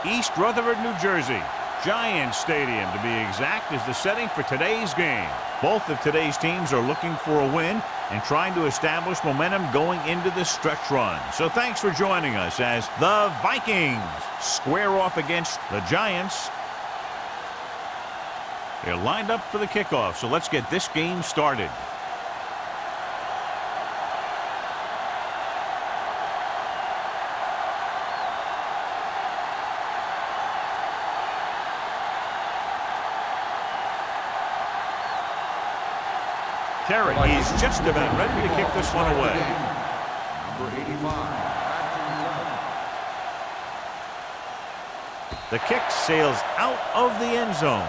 East Rutherford, New Jersey. Giants Stadium, to be exact, is the setting for today's game. Both of today's teams are looking for a win and trying to establish momentum going into this stretch run. So thanks for joining us as the Vikings square off against the Giants. They're lined up for the kickoff, so let's get this game started. Terry is just about ready to kick this one away. Number 85. The kick sails out of the end zone.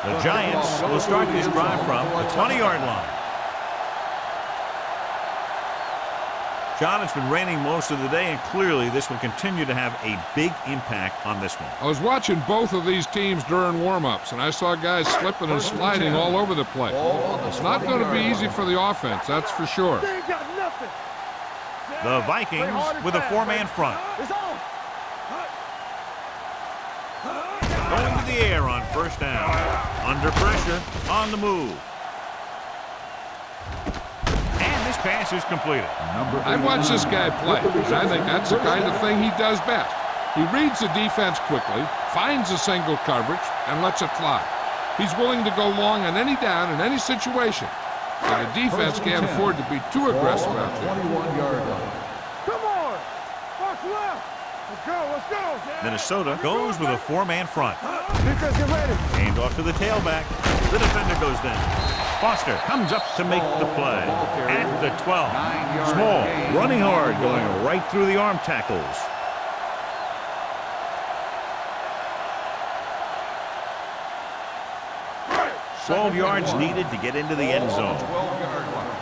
The Giants will start this drive from the 20-yard line. John, it's been raining most of the day, and clearly this will continue to have a big impact on this one. I was watching both of these teams during warm-ups, and I saw guys slipping and sliding all over the place. It's not going to be easy for the offense, that's for sure. The Vikings with a four-man front. Going to the air on first down. Under pressure, on the move. This pass is completed. I watch this guy play because I think that's the kind of thing he does best. He reads the defense quickly, finds a single coverage, and lets it fly. He's willing to go long on any down in any situation. And the defense can't afford to be too aggressive out there. 21-yard line. Come on! Box left! Let's go, let's go! Minnesota goes with a four-man front. Defense, get ready! Aimed off to the tailback. The defender goes down. Foster comes up to make the play at the 12. Small, running hard, going right through the arm tackles. Twelve yards needed to get into the end zone. 12-yard line.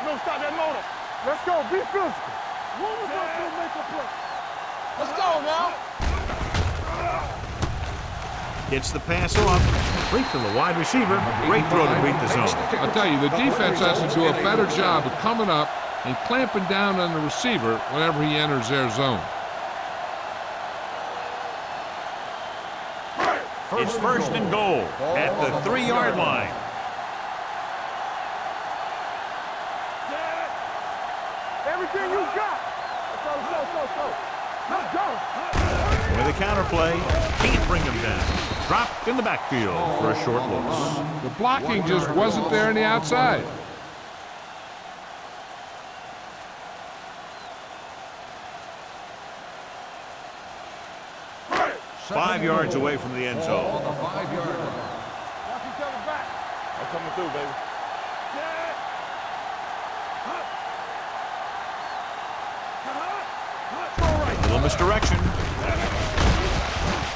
Don't stop that motor. Let's go, be physical. One of us will make a play. Let's go now. Gets the pass off. Straight to the wide receiver. Great throw to beat the zone. I'll tell you, the defense has to do a better job of coming up and clamping down on the receiver whenever he enters their zone. It's first and goal at the 3-yard line. Everything you got. Let's go. With a counter play, can't bring him down. Dropped in the backfield for a short loss. The blocking just wasn't there on the outside. Five yards away from the end zone. On the 5-yard line. Watch each other back. I'm coming through, baby. A little misdirection.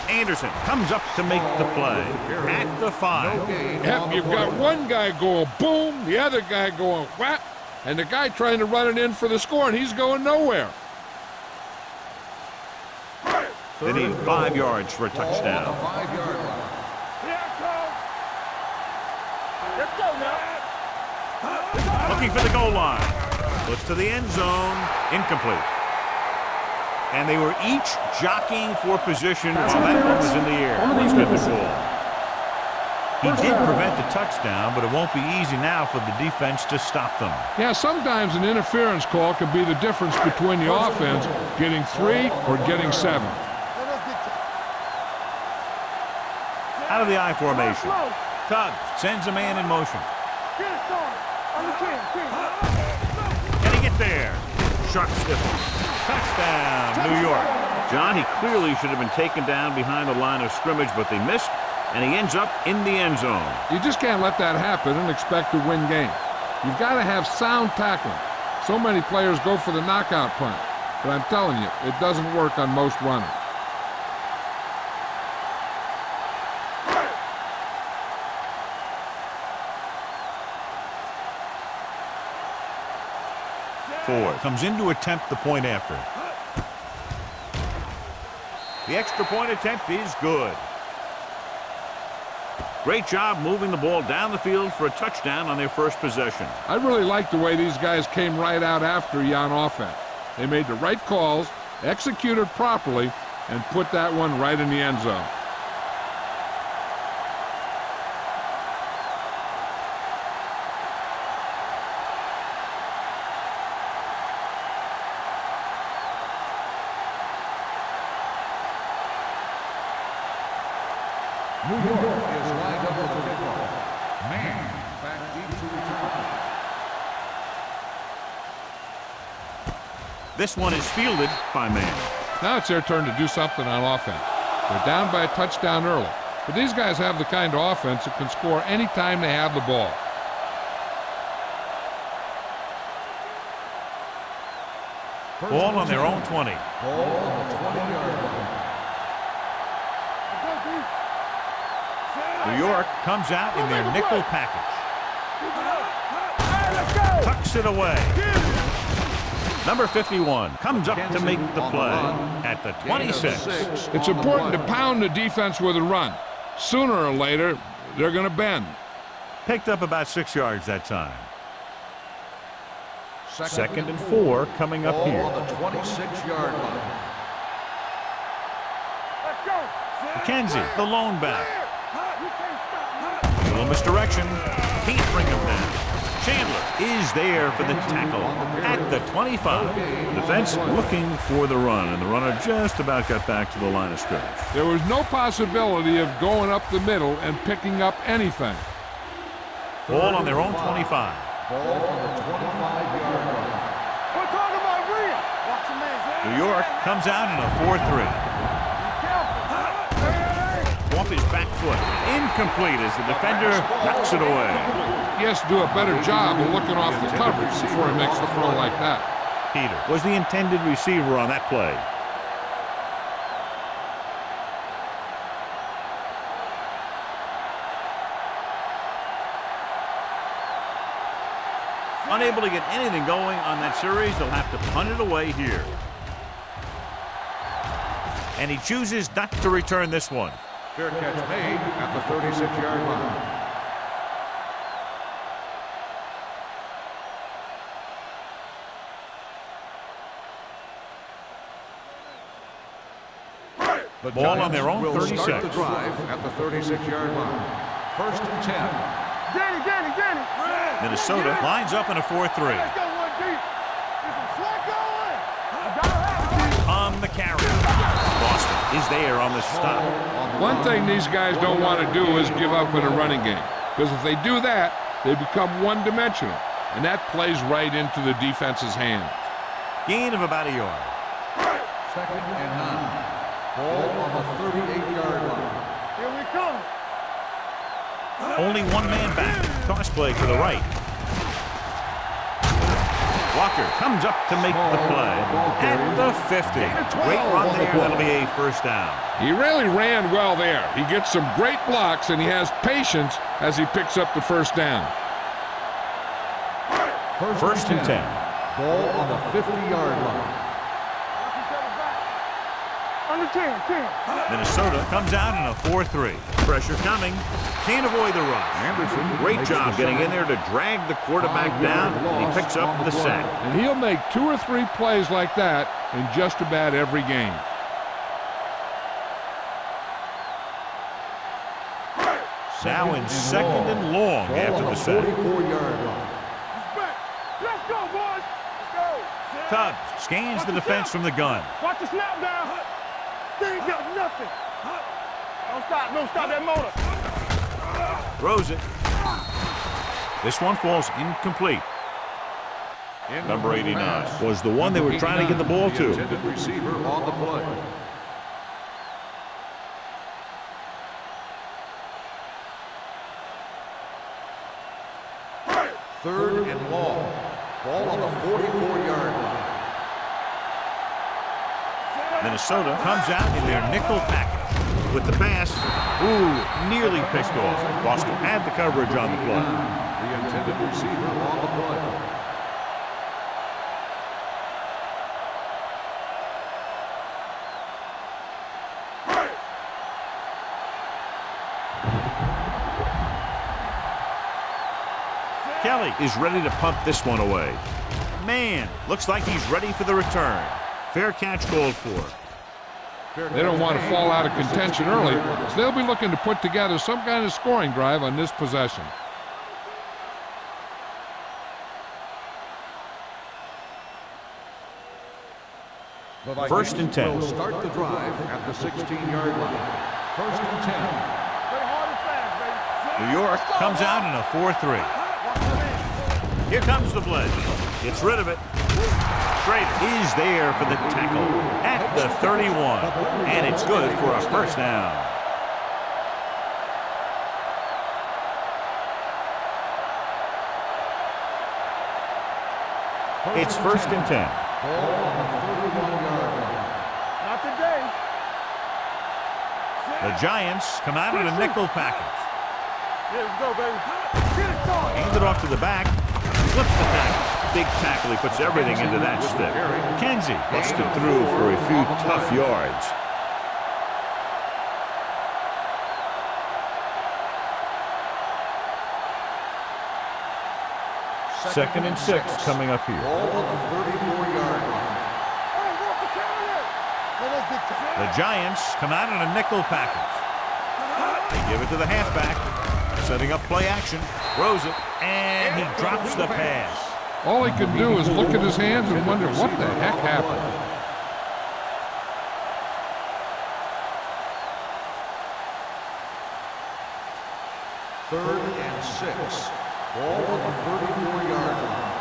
Anderson comes up to make the play at the 5. Yep, you've got one guy going boom, the other guy going whap, and the guy trying to run it in for the score, and he's going nowhere. They need 5 yards for a touchdown. 5-yard line. Here I come. Let's go now. Looking for the goal line. Puts to the end zone. Incomplete. And they were each jockeying for position while that one was in the air. Let's get the ball. He did prevent the touchdown, but it won't be easy now for the defense to stop them. Yeah, sometimes an interference call can be the difference between the offense getting 3 or getting 7. Out of the I formation. Tuggs sends a man in motion. Can he get there? Sharp stiff. Touchdown, New York. John, he clearly should have been taken down behind the line of scrimmage, but they missed, and he ends up in the end zone. You just can't let that happen and expect to win games. You've got to have sound tackling. So many players go for the knockout punt, but I'm telling you, it doesn't work on most runners. Ford comes in to attempt the point after. The extra point attempt is good. Great job moving the ball down the field for a touchdown on their first possession. I really like the way these guys came right out after you on offense. They made the right calls, executed properly, and put that one right in the end zone. New York is lined up for the kickoff. Man back deep to return. This one is fielded by Man. Now it's their turn to do something on offense. They're down by a touchdown early, but these guys have the kind of offense that can score any time they have the ball. Ball on their own 20. Ball on the 20-yard line. New York comes out in their nickel package. Tucks it away. Number 51 comes up to make the play at the 26. It's important to pound the defense with a run. Sooner or later, they're going to bend. Picked up about 6 yards that time. 2nd and 4 coming up Ball here. on the 26-yard line. McKenzie, the lone back. A little misdirection. Can't bring him down. Chandler is there for the tackle at the 25. Defense looking for the run, and the runner just about got back to the line of scrimmage. There was no possibility of going up the middle and picking up anything. Ball on their own 25. Ball on the 25-yard line. We're talking about real. Watch your man. New York comes out in a 4-3. Off his back foot. Incomplete as the defender knocks it away. He has to do a better job of looking off the coverage before he makes the throw like that. Peter was the intended receiver on that play. Unable to get anything going on that series, they'll have to punt it away here. And he chooses not to return this one. Fair catch made at the 36-yard line. The Ball on their own will 36. start the drive at the 36-yard line. 1st and 10. Danny. Minnesota lines up in a 4-3. Let's go one deep. There's some slack going. I gotta have it. On the carry. Boston is there on the stop. One thing these guys don't want to do is give up in a running game, because if they do that, they become one-dimensional, and that plays right into the defense's hands. Gain of about a yard. 2nd and 9. Ball on the 38-yard line. Here we come. Only one man back. Toss play to the right. Walker comes up to make the play at the 50. Great run there. That'll be a first down. He really ran well there. He gets some great blocks, and he has patience as he picks up the first down. 1st and 10. Ball on the 50-yard line. Under 10. Minnesota comes out in a 4-3. Pressure coming. Can't avoid the rush. Anderson Great makes job the getting sack. in there to drag the quarterback down, and he picks up the sack. And he'll make 2 or 3 plays like that in just about every game. Now in 2nd and long Ball after on the sack. 44-yard line. Let's go, boys. Let's go. Tubbs scans the defense from the gun. Watch the snap down. They ain't got nothing. Don't stop that motor. Throws it. This one falls incomplete. Number 89 was the one they were trying to get the ball The to. intended receiver on the play. Third and long. Ball on the 44-yard line. Minnesota comes out in their nickel package with the pass. Ooh, nearly picked off. Boston had the coverage on the play. The intended receiver on the play. Kelly is ready to punt this one away. Man, looks like he's ready for the return. Fair catch called for. They don't want to fall out of contention early, so they'll be looking to put together some kind of scoring drive on this possession. First and 10. Will start the drive at the 16-yard line. First and 10. New York comes out in a 4-3. Here comes the blitz. Gets rid of it. Schrader is there for the tackle at the 31. And it's good for a first down. It's first and 10. Ball on the 31-yard line. Not today. The Giants come out in a nickel package. Yeah, let's go, baby. Get it going. Hands it off to the back. Flips the tackle. Big tackle. He puts everything into that stick. Kenzie busted through for a few tough yards. Second and 6 coming up here. Ball on the 34-yard line. The Giants come out in a nickel package. They give it to the halfback. Setting up play action. Throws it. And he drops the pass. All he can do is look at his hands and wonder what the heck happened. Third and 6. Ball on the 34-yard line.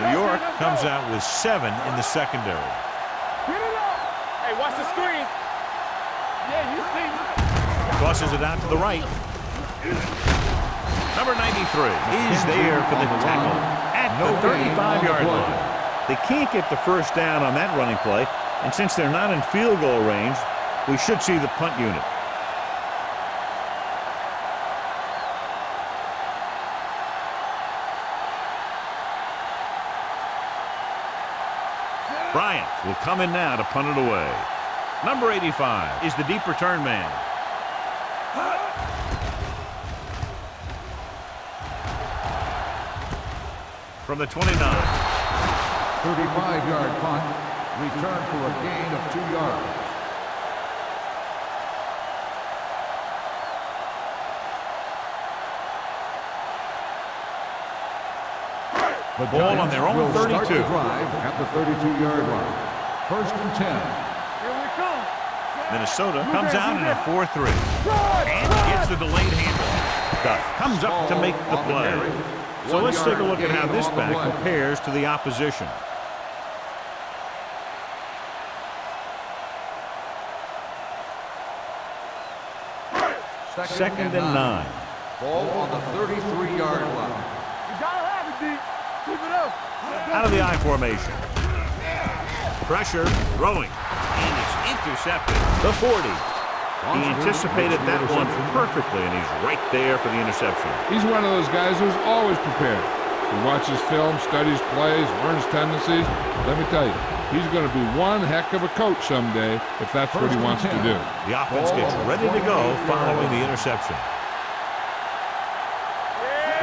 New York comes out with 7 in the secondary. Hey, watch the screen. Yeah, you see. Tosses it out to the right. Number 93 is there for the tackle at the 35-yard line. They can't get the first down on that running play, and since they're not in field goal range, we should see the punt unit. Bryant will come in now to punt it away. Number 85 is the deep return man. From the 29. 35-yard punt. Return for a gain of 2 yards. The ball on their own 32. Start the drive at the 32-yard line. First and 10. Here we come. Minnesota comes out in a 4-3. And gets the delayed handoff. Duff comes up to make the play. So let's take a look at how this back compares to the opposition. Second and 9. Ball on the 33-yard line. You gotta have it, D. Keep it up. Out of the I formation. Pressure, throwing, and it's intercepted. The 40. He anticipated that one perfectly, and he's right there for the interception. He's one of those guys who's always prepared. He watches film, studies plays, learns tendencies. Let me tell you, he's going to be one heck of a coach someday if that's what he wants to do. The offense gets ready to go following the interception.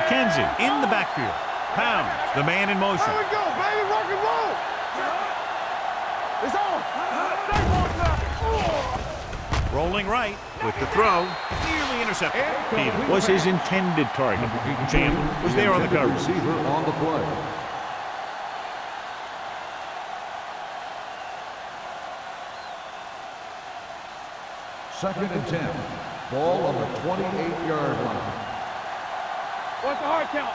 McKenzie in the backfield. Pounds, the man in motion. Here we go, baby. Rock and roll. It's on. Stay on now. Rolling right with the throw. Nearly intercepted. He was his intended target. Champ was there on the coverage. Receiver on the play. Second and 10. Ball on the 28-yard line. What's the hard count?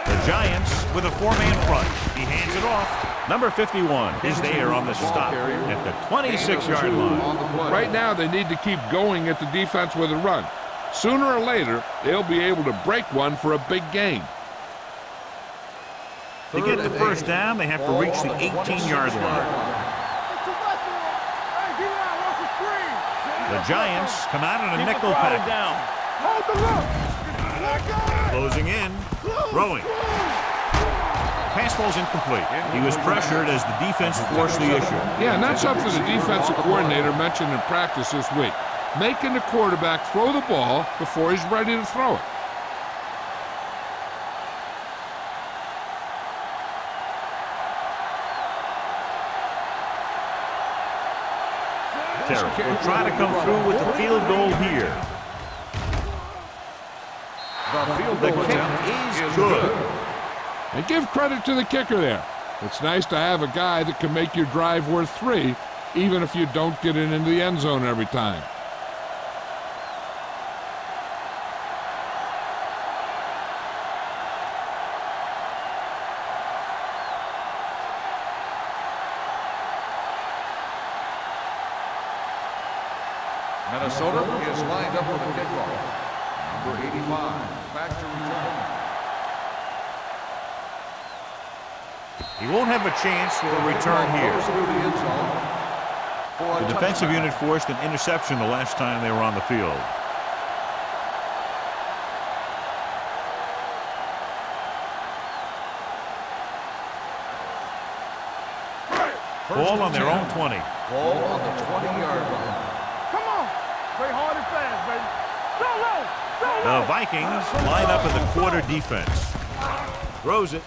The Giants with a 4-man front. He hands it off. Number 51 is there on the stop at the 26-yard line. Right now, they need to keep going at the defense with a run. Sooner or later, they'll be able to break one for a big gain. To get the first down, they have to reach the 18-yard line. The Giants come out in a nickel package. Hold the look. Closing in, throwing. Pass ball's incomplete. He was pressured as the defense forced the issue. Yeah, and that's something the defensive coordinator mentioned in practice this week. Making the quarterback throw the ball before he's ready to throw it. secondary. Will try to come through with the field goal here. The kick is good. And give credit to the kicker there. It's nice to have a guy that can make your drive worth 3, even if you don't get it into the end zone every time. Minnesota is lined up for the kickoff. Number 85, back to return. He won't have a chance for a return here. The defensive unit forced an interception the last time they were on the field. Ball on their own 20. Ball on the 20-yard line. Come on. Play hard and fast, baby. Go low. Go low. The Vikings line up in the quarter defense. Throws it.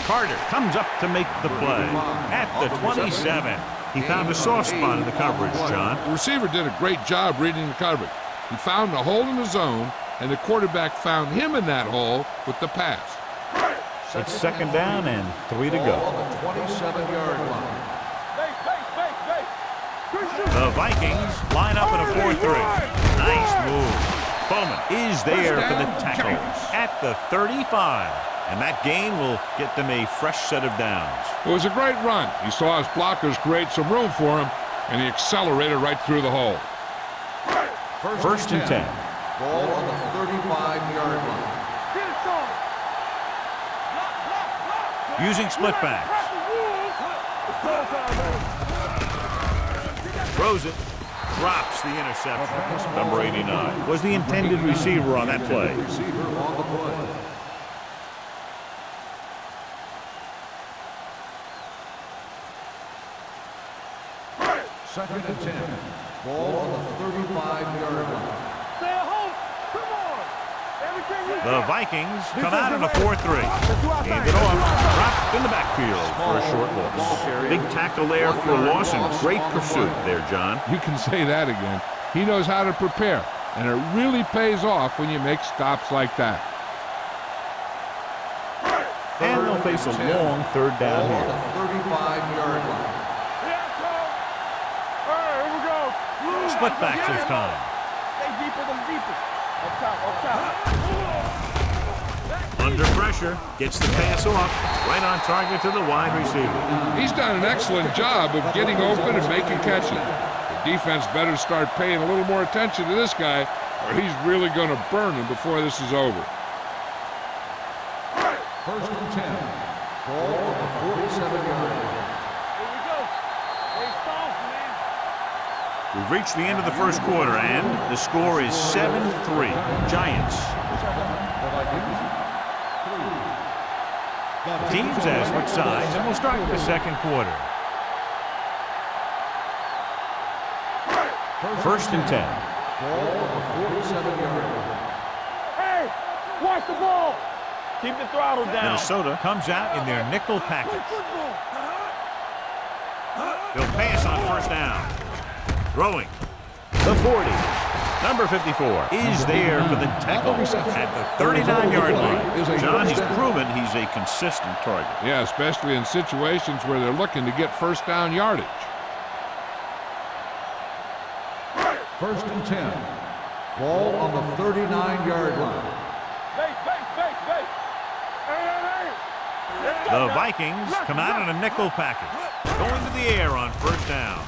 Carter comes up to make the play. At the 27. He found a soft spot in the coverage, John. The receiver did a great job reading the coverage. He found a hole in the zone, and the quarterback found him in that hole with the pass. It's second down and 3 to go. On the 27-yard line. The Vikings line up in a 4-3. Nice move. Bowman is there for the tackle at the 35. And that gain will get them a fresh set of downs. It was a great run. He saw his blockers create some room for him, and he accelerated right through the hole. First and 10. Ball on the 35-yard line. Using split backs. Throws it. Drops the interception. Number 89 was the intended receiver on that play. Receiver on the play. Second and 10. Ball on the 35-yard line. Stay at home. Come on. Everything you The Vikings come out in a 4-3. Hand it off. Dropped in the backfield for a short loss. Big tackle there for a loss and great pursuit there, John. You can say that again. He knows how to prepare, and it really pays off when you make stops like that. And they'll face a long third down Ball on here. the 35-yard line. Split backs this time. Stay deeper than deeper. Up top, up top. Under pressure, gets the pass off. Right on target to the wide receiver. He's done an excellent job of getting open and making catches. The defense better start paying a little more attention to this guy, or he's really going to burn him before this is over. First and 10. Ball on the 47-yard line. We've reached the end of the first quarter, and the score is 7-3. Giants. The teams have switched sides, and we'll start the second quarter. First and 10. Ball on the 47-yard line. Hey, watch the ball. Keep the throttle down. Minnesota comes out in their nickel package. They'll pass on first down. Throwing. The 40. Number 54 is there for the tackle at the 39-yard line. John, he's proven he's a consistent target. Yeah, especially in situations where they're looking to get first down yardage. First and 10. Ball on the 39-yard line. The Vikings come out in a nickel package. Going to the air on first down.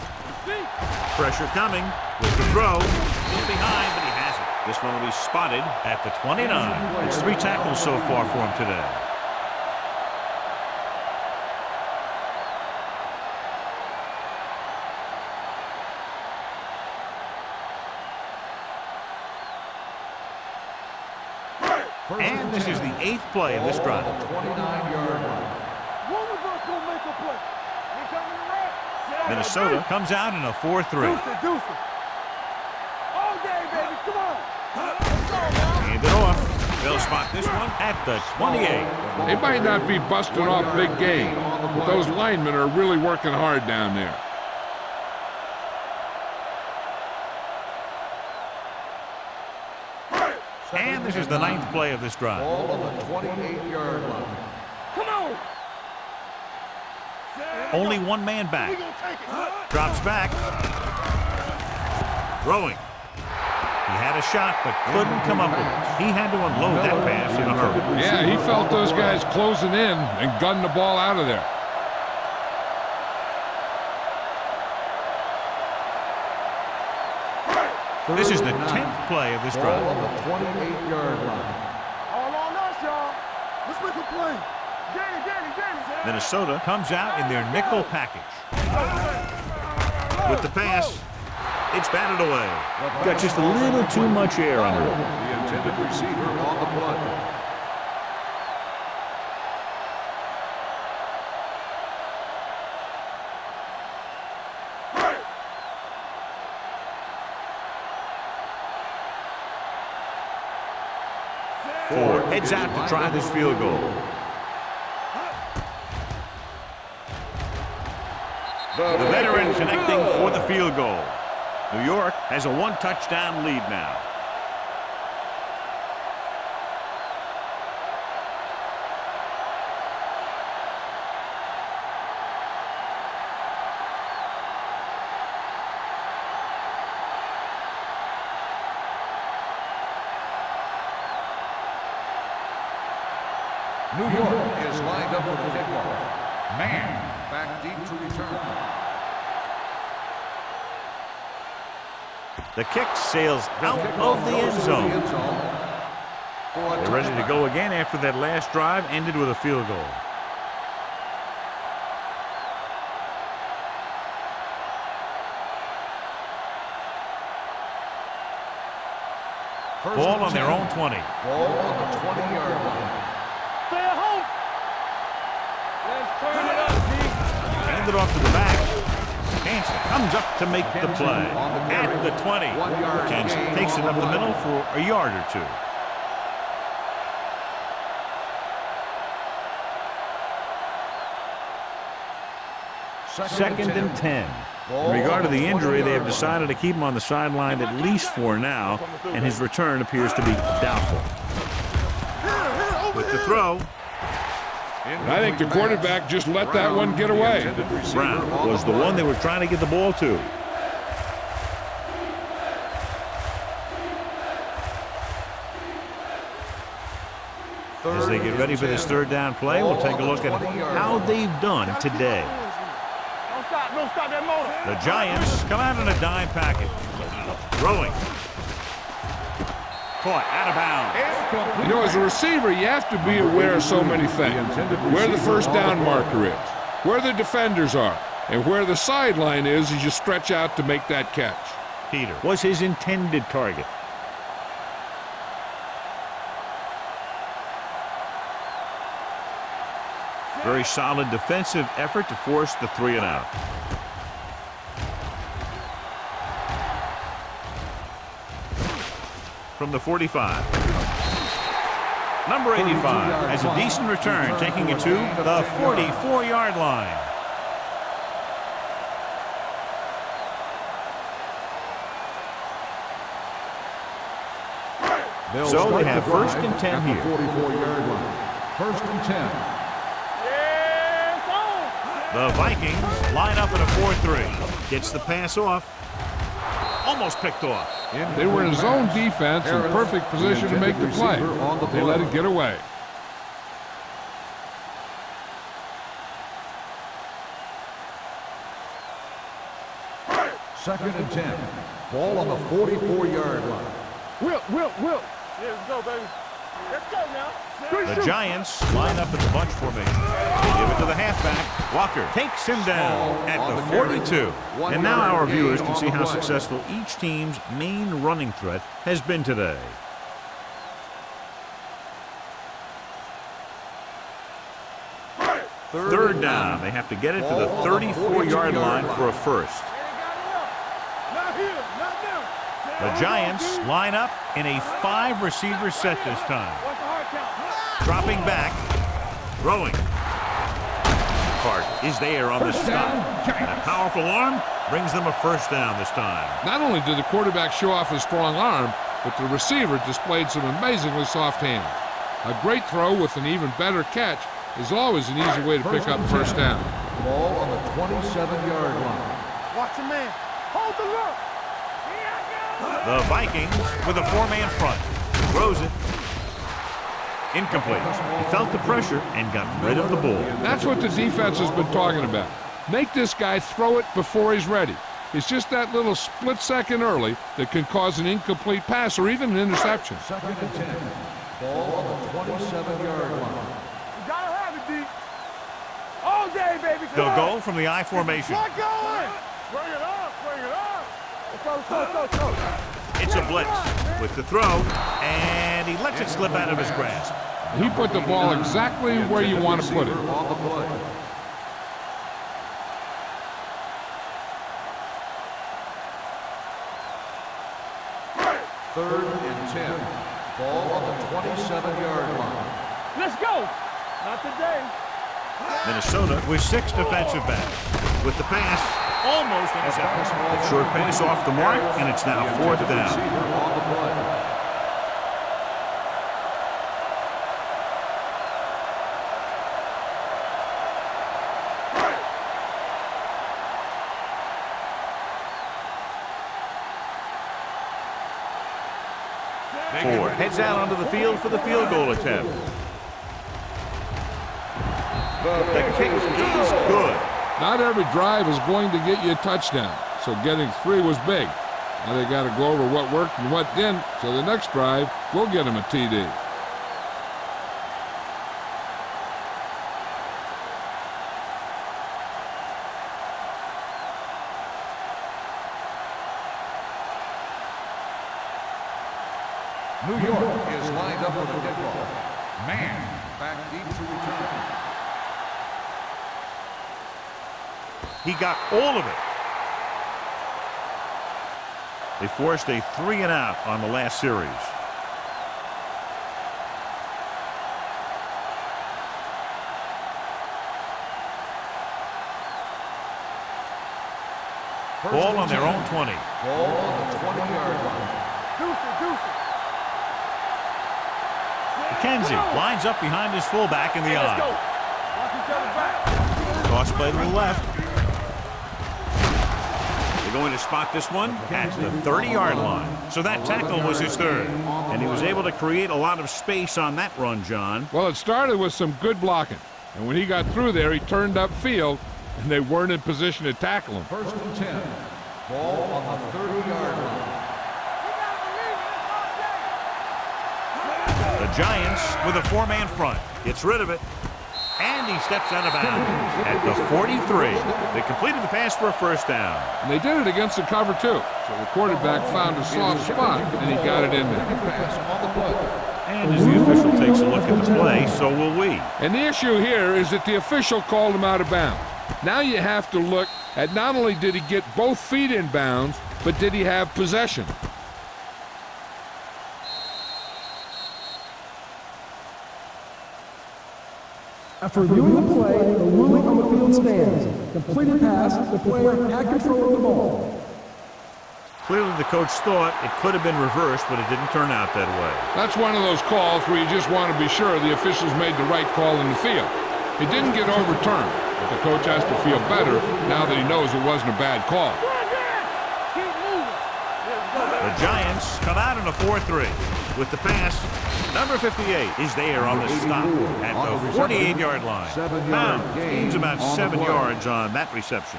Pressure coming with the throw. In behind, but he has it. This one will be spotted at the 29. It's 3 tackles so far for him today. And this is the 8th play of this drive. 29-yard line. One of us gonna make a play. We coming around. Minnesota comes out in a 4-3. Deuce it. All day, baby. Come on. Let's go now. Hand it off. They'll spot this one at the 28. They might not be busting off big game, but those linemen are really working hard down there. And this is the 9th play of this drive. Ball on the 28-yard line. Come on. Only one man back. We gonna take it. Drops back. Throwing. He had a shot, but couldn't come up with it. He had to unload that pass in a hurry. Yeah, he felt those guys closing in and gunned the ball out of there. This is the 10th play of this drive. Ball on the 28-yard line. All on us, y'all. Let's make a play. Danny. Minnesota comes out in their nickel package. With the pass, it's batted away. Got just a little too much air under it. The intended receiver on the play. Ford heads out to try this field goal. The veteran connecting for the field goal. New York has a 1-touchdown lead now. New York is lined up for the kickoff. Man back deep to return. The kick sails out of the end zone. They're ready to go again after that last drive ended with a field goal. Ball on their own 20. Ball on the 20-yard line. Stay at home. Let's turn it up, D. Hand it off to the back. Hanson comes up to make the play. At the 20. Hanson takes it up the middle for a yard or two. Second and 10. In regard to the injury, they have decided to keep him on the sideline at least for now, and his return appears to be doubtful. With the throw, I think the quarterback just let that one get away. Brown was the one they were trying to get the ball to. As they get ready for this third down play, we'll take a look at how they've done today. Don't stop that motor. The Giants come out in a dime package. Throwing. Caught out of bounds. You know, as a receiver, you have to be aware of so many things. Where the first down marker is, where the defenders are, and where the sideline is as you stretch out to make that catch. Peter was his intended target. Very solid defensive effort to force the 3 and out. From the 45. Number 85 has a decent return, taking it to the 44-yard line. So they have first and 10 here. 44-yard line. First and 10. The Vikings line up in a 4-3. Gets the pass off. Almost picked off. They were in zone defense in perfect position to make the play. They let it get away. Second and 10. Ball on the 44-yard line. Will. Yeah, let's go, baby. Let's go now. The Giants line up in the bunch formation. They give it to the halfback. Walker takes him down at the 42. And now our viewers can see how successful each team's main running threat has been today. Third down. They have to get it to the 34-yard line for a first. Not here, not now. The Giants line up in a 5-receiver set this time. What's the hard count? Dropping back, throwing. Clark is there on the stop. And a powerful arm brings them a first down this time. Not only did the quarterback show off his strong arm, but the receiver displayed some amazingly soft hands. A great throw with an even better catch is always an easy way to pick up first down. Ball on the 27-yard line. Watch your man. Hold the look. The Vikings with a four-man front. Throws it. Incomplete. He felt the pressure and got rid of the ball. That's what the defense has been talking about. Make this guy throw it before he's ready. It's just that little split second early that can cause an incomplete pass or even an interception. 2nd and 10. Ball on the 27-yard line. You gotta have it, D. All day, baby. They'll go from the I formation. Get going. Bring it up. Bring it up. Let's go. It's a blitz with the throw, and he lets it slip out of his grasp. He put the ball exactly where you want to put it. On the play. Third and 10. Ball on the 27-yard line. Let's go. Not today. Minnesota with 6 defensive backs. With the pass, almost intercepted. Short pass off the mark, and it's now 4th down. On the play. Ford heads out onto the field for the field goal attempt. The kick is good. Not every drive is going to get you a touchdown, so getting 3 was big. Now they got to go over what worked and what didn't, so the next drive will get him a TD. New York is lined up for the kickoff. Man back deep to return. He got all of it. They forced a 3-and-out on the last series. Ball on their own 20. Ball on the 20-yard line. Deuce. McKenzie lines up behind his fullback in the Let's go. eye. Watch each other back. Toss play to the left. They're going to spot this one at the 30-yard line. So that tackle was his 3rd. And he was able to create a lot of space on that run, John. Well, it started with some good blocking, and when he got through there, he turned upfield, and they weren't in position to tackle him. 1st and 10. Ball on the 30-yard line. The Giants with a 4-man front. Gets rid of it. And he steps out of bounds at the 43. They completed the pass for a 1st down. And they did it against the cover, too. So the quarterback found a soft spot, and he got it in there. Pass on the play. And as the official takes a look at the play, so will we. And the issue here is that the official called him out of bounds. Now you have to look at not only did he get both feet in bounds, but did he have possession? After reviewing the play, the ruling on the field stands. Completed pass, the player had control of the ball. Clearly the coach thought it could have been reversed, but it didn't turn out that way. That's one of those calls where you just want to be sure the officials made the right call in the field. It didn't get overturned, but the coach has to feel better now that he knows it wasn't a bad call. The Giants come out in a 4-3 with the pass. Number 58 is there on the stop at the 48-yard line. Now, gains about 7 yards on that reception.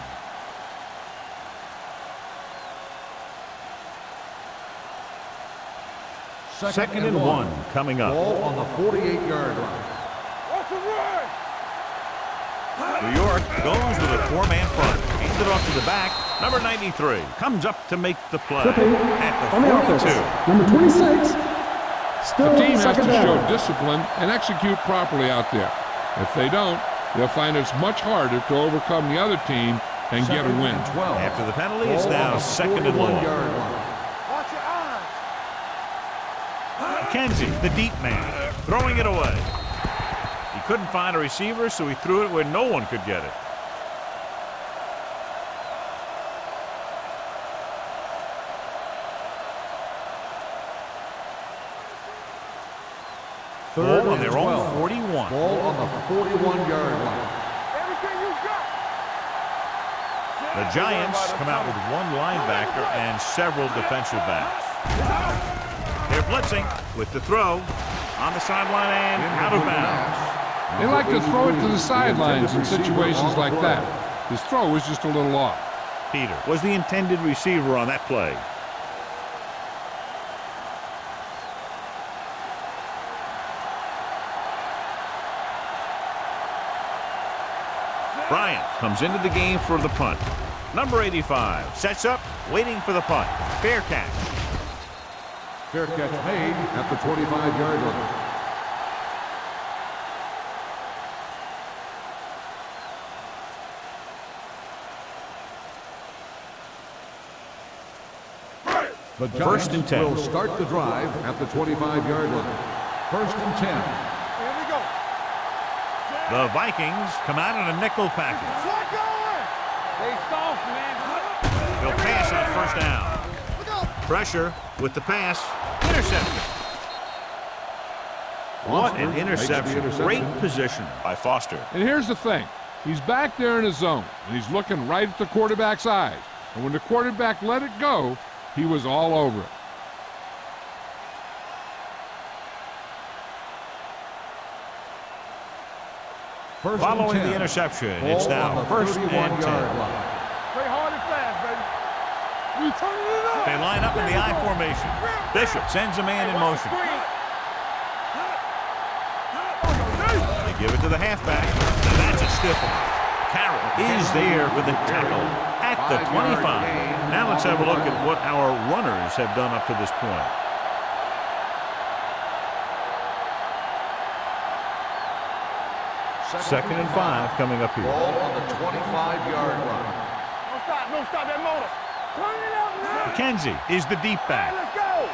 Second and 1 coming up. Ball on the 48-yard line. New York goes with a 4-man front. Hands it off to the back. Number 93 comes up to make the play at the 42. Number 26. Still The team has to second down. show discipline and execute properly out there. If they don't, they'll find it's much harder to overcome the other team and get a win. 12. After the penalty, it's now second and 1. Watch your eyes. McKenzie, the deep man, throwing it away. He couldn't find a receiver, so he threw it where no one could get it. Third Ball on and their own 12. 41. Ball on the 41-yard line. Everything you got. The Giants come out with one linebacker and several defensive backs. They're blitzing with the throw on the sideline and out of bounds. They like to throw it to the sidelines in situations like that. His throw was just a little off. Peter was the intended receiver on that play. Bryant comes into the game for the punt. Number 85 sets up, waiting for the punt. Fair catch. Fair catch made at the 25-yard line. The Giants First and 10. will start the drive at the 25-yard line. First and 10. Here we go. The Vikings come out in a nickel package. Slot going. They soft, man. They'll pass on first down. Look out. Pressure with the pass. Intercepted. What an interception. Great position by Foster. And here's the thing. He's back there in his zone, and he's looking right at the quarterback's eyes. And when the quarterback let it go, he was all over it. Following the interception, it's now first and 10. Play hard and fast, baby. We turning it up. They line up in the I formation. Bishop sends a man in motion. They give it to the halfback. Now that's a stiff one. Carroll is there for the tackle at the 25. Now let's have a look at what our runners have done up to this point. Second and 5 coming up here. Ball on the 25-yard line. Don't stop that motor. Turn it up now. McKenzie is the deep back. Let's go.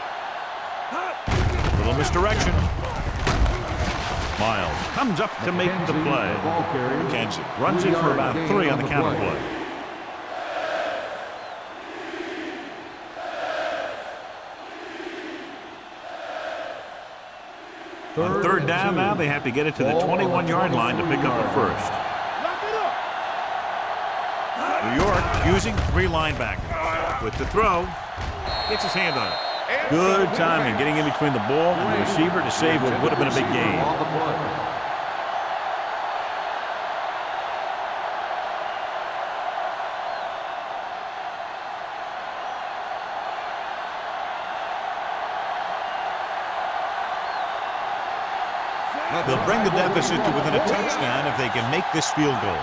Little misdirection. Miles comes up to make the play. McKenzie runs it for about 3 on the counter play. On third down now, they have to get it to the 21-yard line to pick up the first. Lock it up. New York using 3 linebackers. With the throw, gets his hand on it. Good timing getting in between the ball and the receiver to save what would have been a big gain. They'll bring the deficit to within a touchdown if they can make this field goal.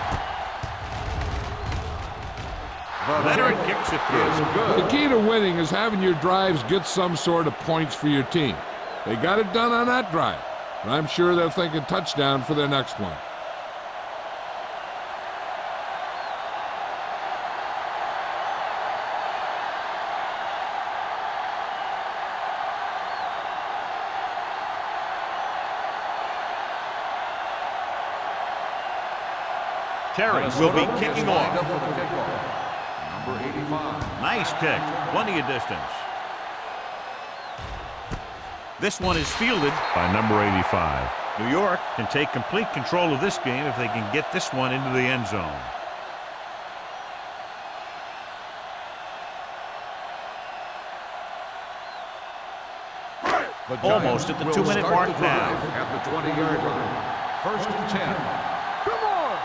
Leonard kicks it through. The key to winning is having your drives get some sort of points for your team. They got it done on that drive, and I'm sure they're thinking touchdown for their next one. Terry will be kicking off. Number 85. Nice kick. Plenty of distance. This one is fielded by number 85. New York can take complete control of this game if they can get this one into the end zone. Almost at the 2-minute mark now. At the 20-yard line. First and 10. Come on.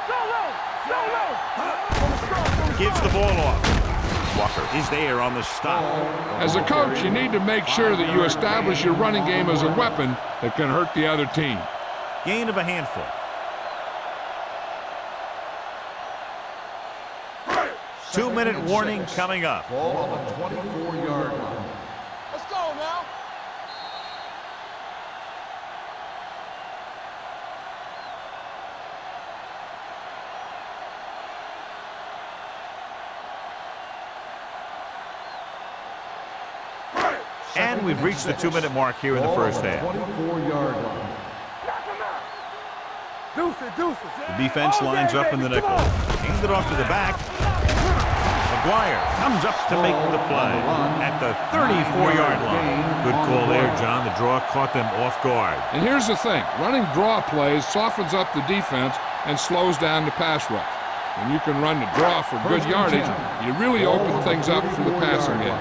Go low. Gives the ball off. Walker is there on the stop. As a coach, you need to make sure that you establish your running game as a weapon that can hurt the other team. Gain of a handful. Two-minute warning coming up. Ball on the 24-yard line. Let's go now. And we've reached the 2-minute mark here in the first half. 24-yard line. Deuces. The defense lines up in the nickel. Hand it off to the back. A McGuire comes up to make the play at the 34-yard line. Good call there, John. The draw caught them off guard. And here's the thing. Running draw plays softens up the defense and slows down the pass rush. When you can run the draw for good yardage, you really open things up for the passing game.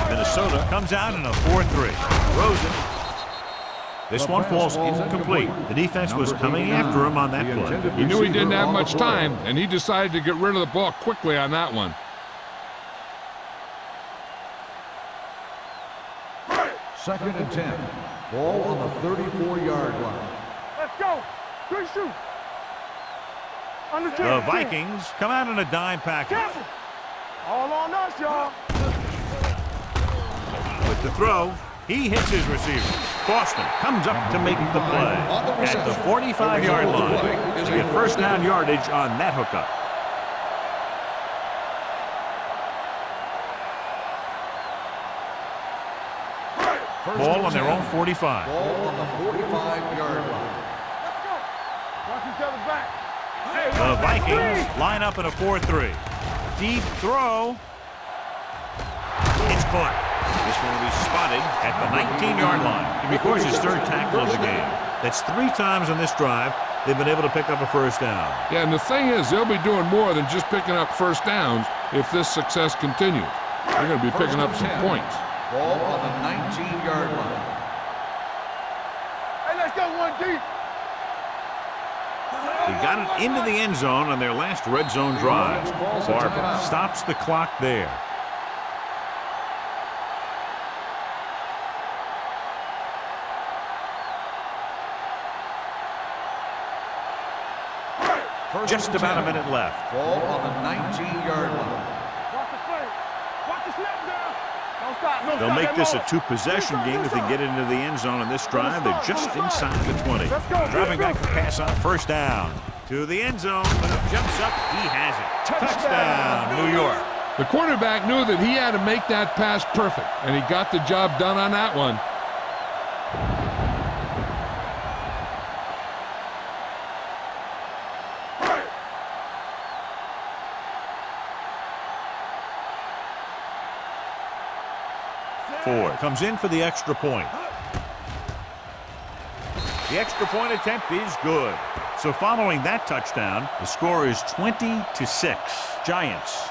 Minnesota comes out in a 4-3. Rosen. This one falls incomplete. The defense was coming after him on that play. He knew he didn't have much time, and he decided to get rid of the ball quickly on that one. Second and 10. Ball on the 34-yard line. Let's go. Good shoot. The Vikings come out in a dime package. Careful. All on us, y'all. With the throw, he hits his receiver. Boston comes up to make the play at the 45-yard line to get first down yardage on that hookup. Ball on their own 45. Ball on the 45-yard line. Let's go. Watch each other back. The Vikings line up in a 4-3. Deep throw. It's caught. This one will be spotted at the 19-yard line. He records his third tackle of the game. That's 3 times on this drive they've been able to pick up a first down. Yeah, and the thing is, they'll be doing more than just picking up first downs if this success continues. They're going to be picking up some points. Ball on the 19-yard line. Hey, let's go one deep. They got it into the end zone on their last red zone drive. Barber stops the clock there. Just about a minute left. Ball on the 19-yard line. Watch the play. Watch the snap down. Don't stop. They'll make this a 2-possession game if they get into the end zone on this drive. They're just inside the 20. Driving back to pass on first down. To the end zone. When it jumps up, he has it. Touchdown, New York. The quarterback knew that he had to make that pass perfect, and he got the job done on that one. Ford comes in for the extra point. The extra point attempt is good. So following that touchdown, the score is 20-6. Giants.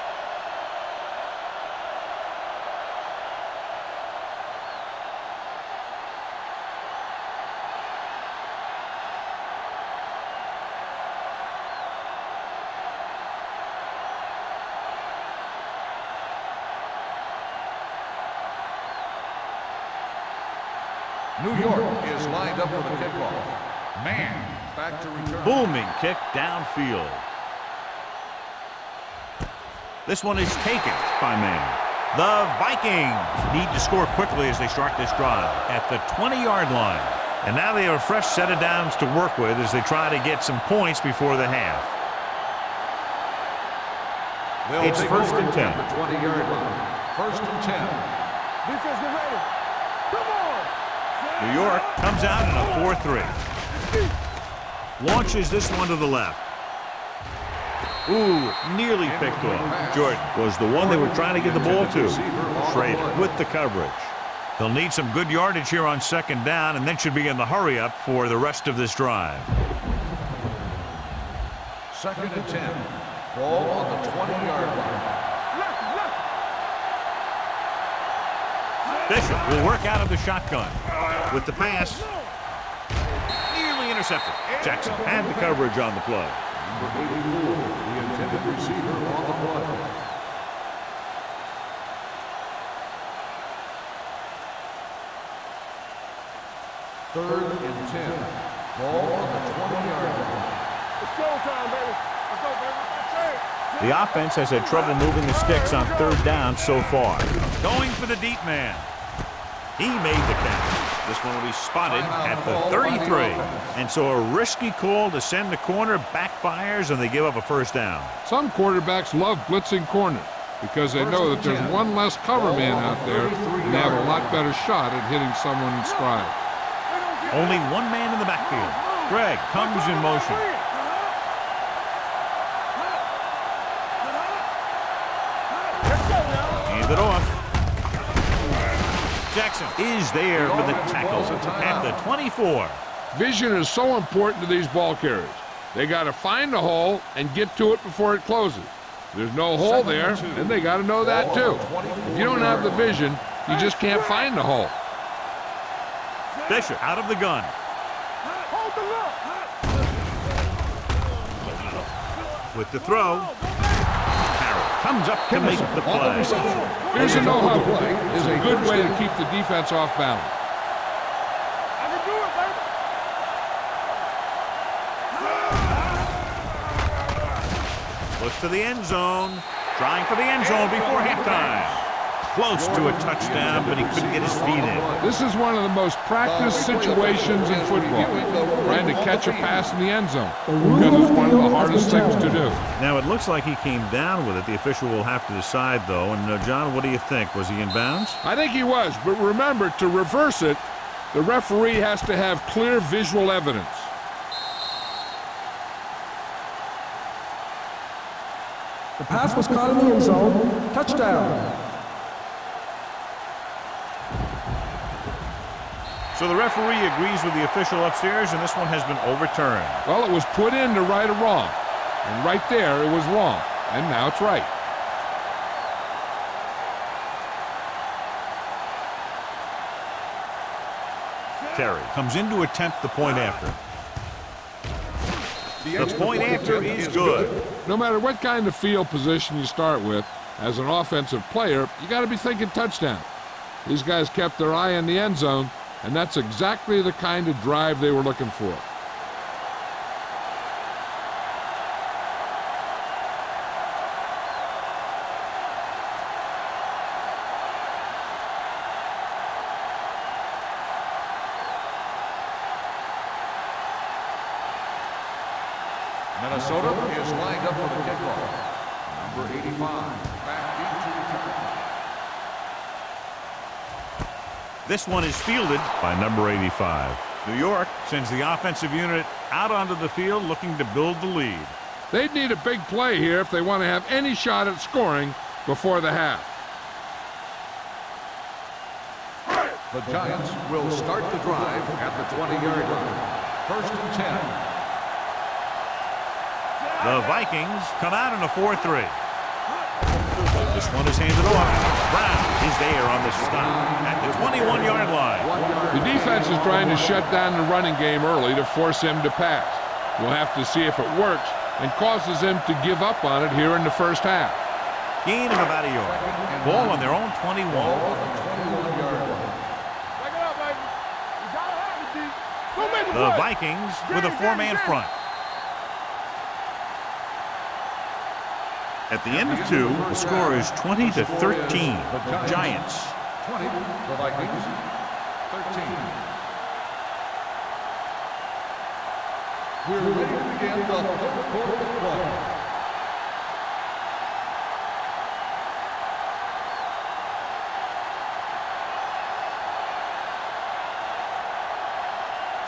New York is lined up for the kickoff. Man back to return. Booming kick downfield. This one is taken by Man. The Vikings need to score quickly as they start this drive at the 20-yard line. And now they have a fresh set of downs to work with as they try to get some points before the half. It's first and 10. At the 20-yard line. First and 10. Defense, get ready. Come on. New York comes out in a 4-3. Launches this one to the left. Ooh, nearly picked off. Jordan was the one they were trying to get the ball to. Schrader with the coverage. They'll need some good yardage here on second down and then should be in the hurry up for the rest of this drive. Second and 10. Ball on the 20-yard line. Bishop will work out of the shotgun. With the pass, nearly intercepted. Jackson had the coverage on the play. Number 84, the intended receiver on the play. Third and 10. Ball on the 20-yard line. It's showtime, baby. Let's go, baby. The offense has had trouble moving the sticks on third down so far. Going for the deep man. He made the catch. This one will be spotted at the 33. And so a risky call to send the corner backfires and they give up a first down. Some quarterbacks love blitzing corners because they know that there's one less cover man out there and they have a lot better shot at hitting someone in stride. Only one man in the backfield. Greg comes in motion. hands it off. Jackson is there for the tackle at the 24. Vision is so important to these ball carriers. They got to find the hole and get to it before it closes. If there's no hole there, then they got to know that too. If you don't have the vision, you just can't find the hole. Bishop out of the gun. Hold the look. With the throw. Carroll comes up to make the play. Here's a no-huddle play. It's a good way to keep the defense off balance. I can do it, baby. Looks to the end zone. Trying for the end zone before halftime. Close to a touchdown, but he couldn't get his feet in. This is one of the most practiced situations in football, trying to catch a pass in the end zone, because it's one of the hardest things to do. Now, it looks like he came down with it. The official will have to decide, though. And, John, what do you think? Was he in bounds? I think he was, but remember, to reverse it, the referee has to have clear visual evidence. The pass was caught in the end zone. Touchdown. So the referee agrees with the official upstairs, and this one has been overturned. Well, it was put in to right a wrong, and right there it was wrong, and now it's right. Terry comes in to attempt the point after. The point after is good. No matter what kind of field position you start with, as an offensive player, you got to be thinking touchdown. These guys kept their eye on the end zone, and that's exactly the kind of drive they were looking for. Minnesota is lined up for the kickoff. Number 85, back deep to return. This one is fielded by number 85. New York sends the offensive unit out onto the field looking to build the lead. They'd need a big play here if they want to have any shot at scoring before the half. The Giants will start the drive at the 20-yard line. 1st and 10. The Vikings come out in a 4-3. This one is handed off. Brown is there on the stop at the 21-yard line. The defense is trying to shut down the running game early to force him to pass. We'll have to see if it works and causes him to give up on it here in the first half. Gain of about a yard. Ball on their own 21. Back it up, baby. You gotta have it, D. Don't make the The play. Vikings with a four-man front. At the end of 2, the score is 20-13. Giants. 20, the Vikings. 13. We're ready to begin the third quarter of play.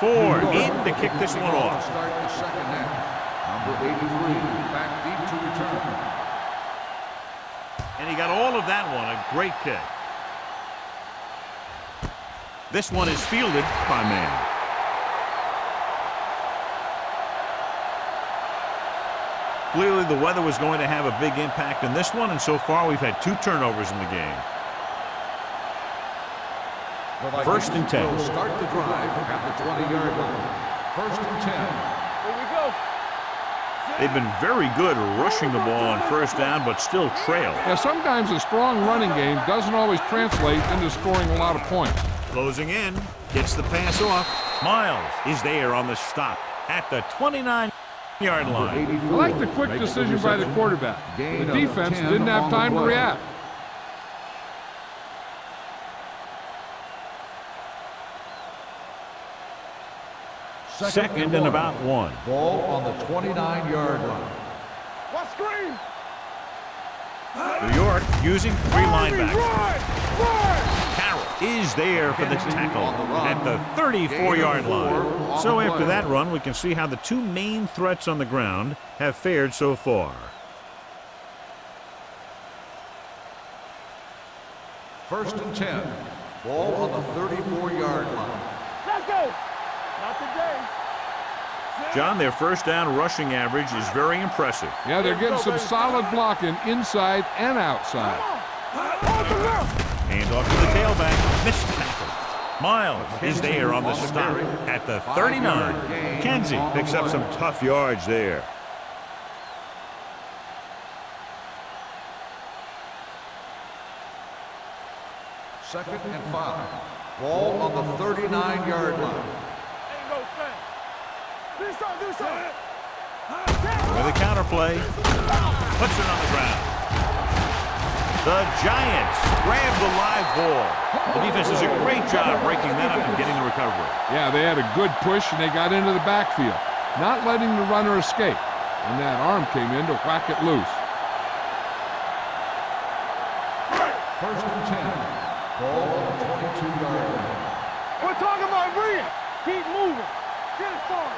Ford in to kick this one off. Start the second half. Number 83, back deep to return. And he got all of that one. A great kick. This one is fielded by Mann. Clearly the weather was going to have a big impact in this one, and so far we've had 2 turnovers in the game. 1st and 10. Will start the drive at the 20-yard line. 1st and 10. Here we go. They've been very good rushing the ball on 1st down, but still trail. Now, sometimes a strong running game doesn't always translate into scoring a lot of points. Closing in, gets the pass off. Miles is there on the stop at the 29-yard line. I like the quick decision by the quarterback. The defense didn't have time to react. Second and about 1. Ball on the 29-yard line. What screen? New York using 3 linebackers. Run! Run! Carroll is there for the tackle at the 34-yard line. So after that run, we can see how the 2 main threats on the ground have fared so far. First and 10. Ball on the 34-yard line. Let's go. Not today. John, their first down rushing average is very impressive. Yeah, they're getting some solid blocking inside and outside. Hand off to the tailback. Missed tackle. Miles is there on the stop at the 39. Kenzie picks up some tough yards there. Second and 5. Ball on the 39-yard line. Ain't no thing. Do something. With a counter play, puts it on the ground. The Giants grab the live ball. The defense does a great job breaking that up and getting the recovery. Yeah, they had a good push and they got into the backfield, not letting the runner escape. And that arm came in to whack it loose. First and 10. Ball on the 22-yard line. We're talking about Rhea. Keep moving. Get it started.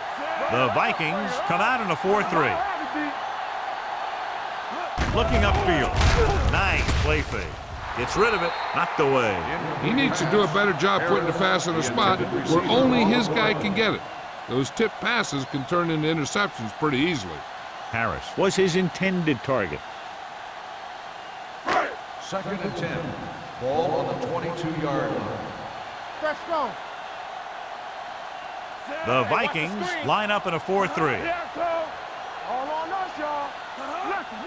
The Vikings come out in a 4-3. Looking upfield. Nice play fake. Gets rid of it. Knocked away. He needs to do a better job putting the pass in a spot where only his guy can get it. Those tip passes can turn into interceptions pretty easily. Harris was his intended target. Second and 10. Ball on the 22-yard line. Let's go. The Vikings line up in a 4-3. Yeah, Cole. All on us, y'all. Nothing.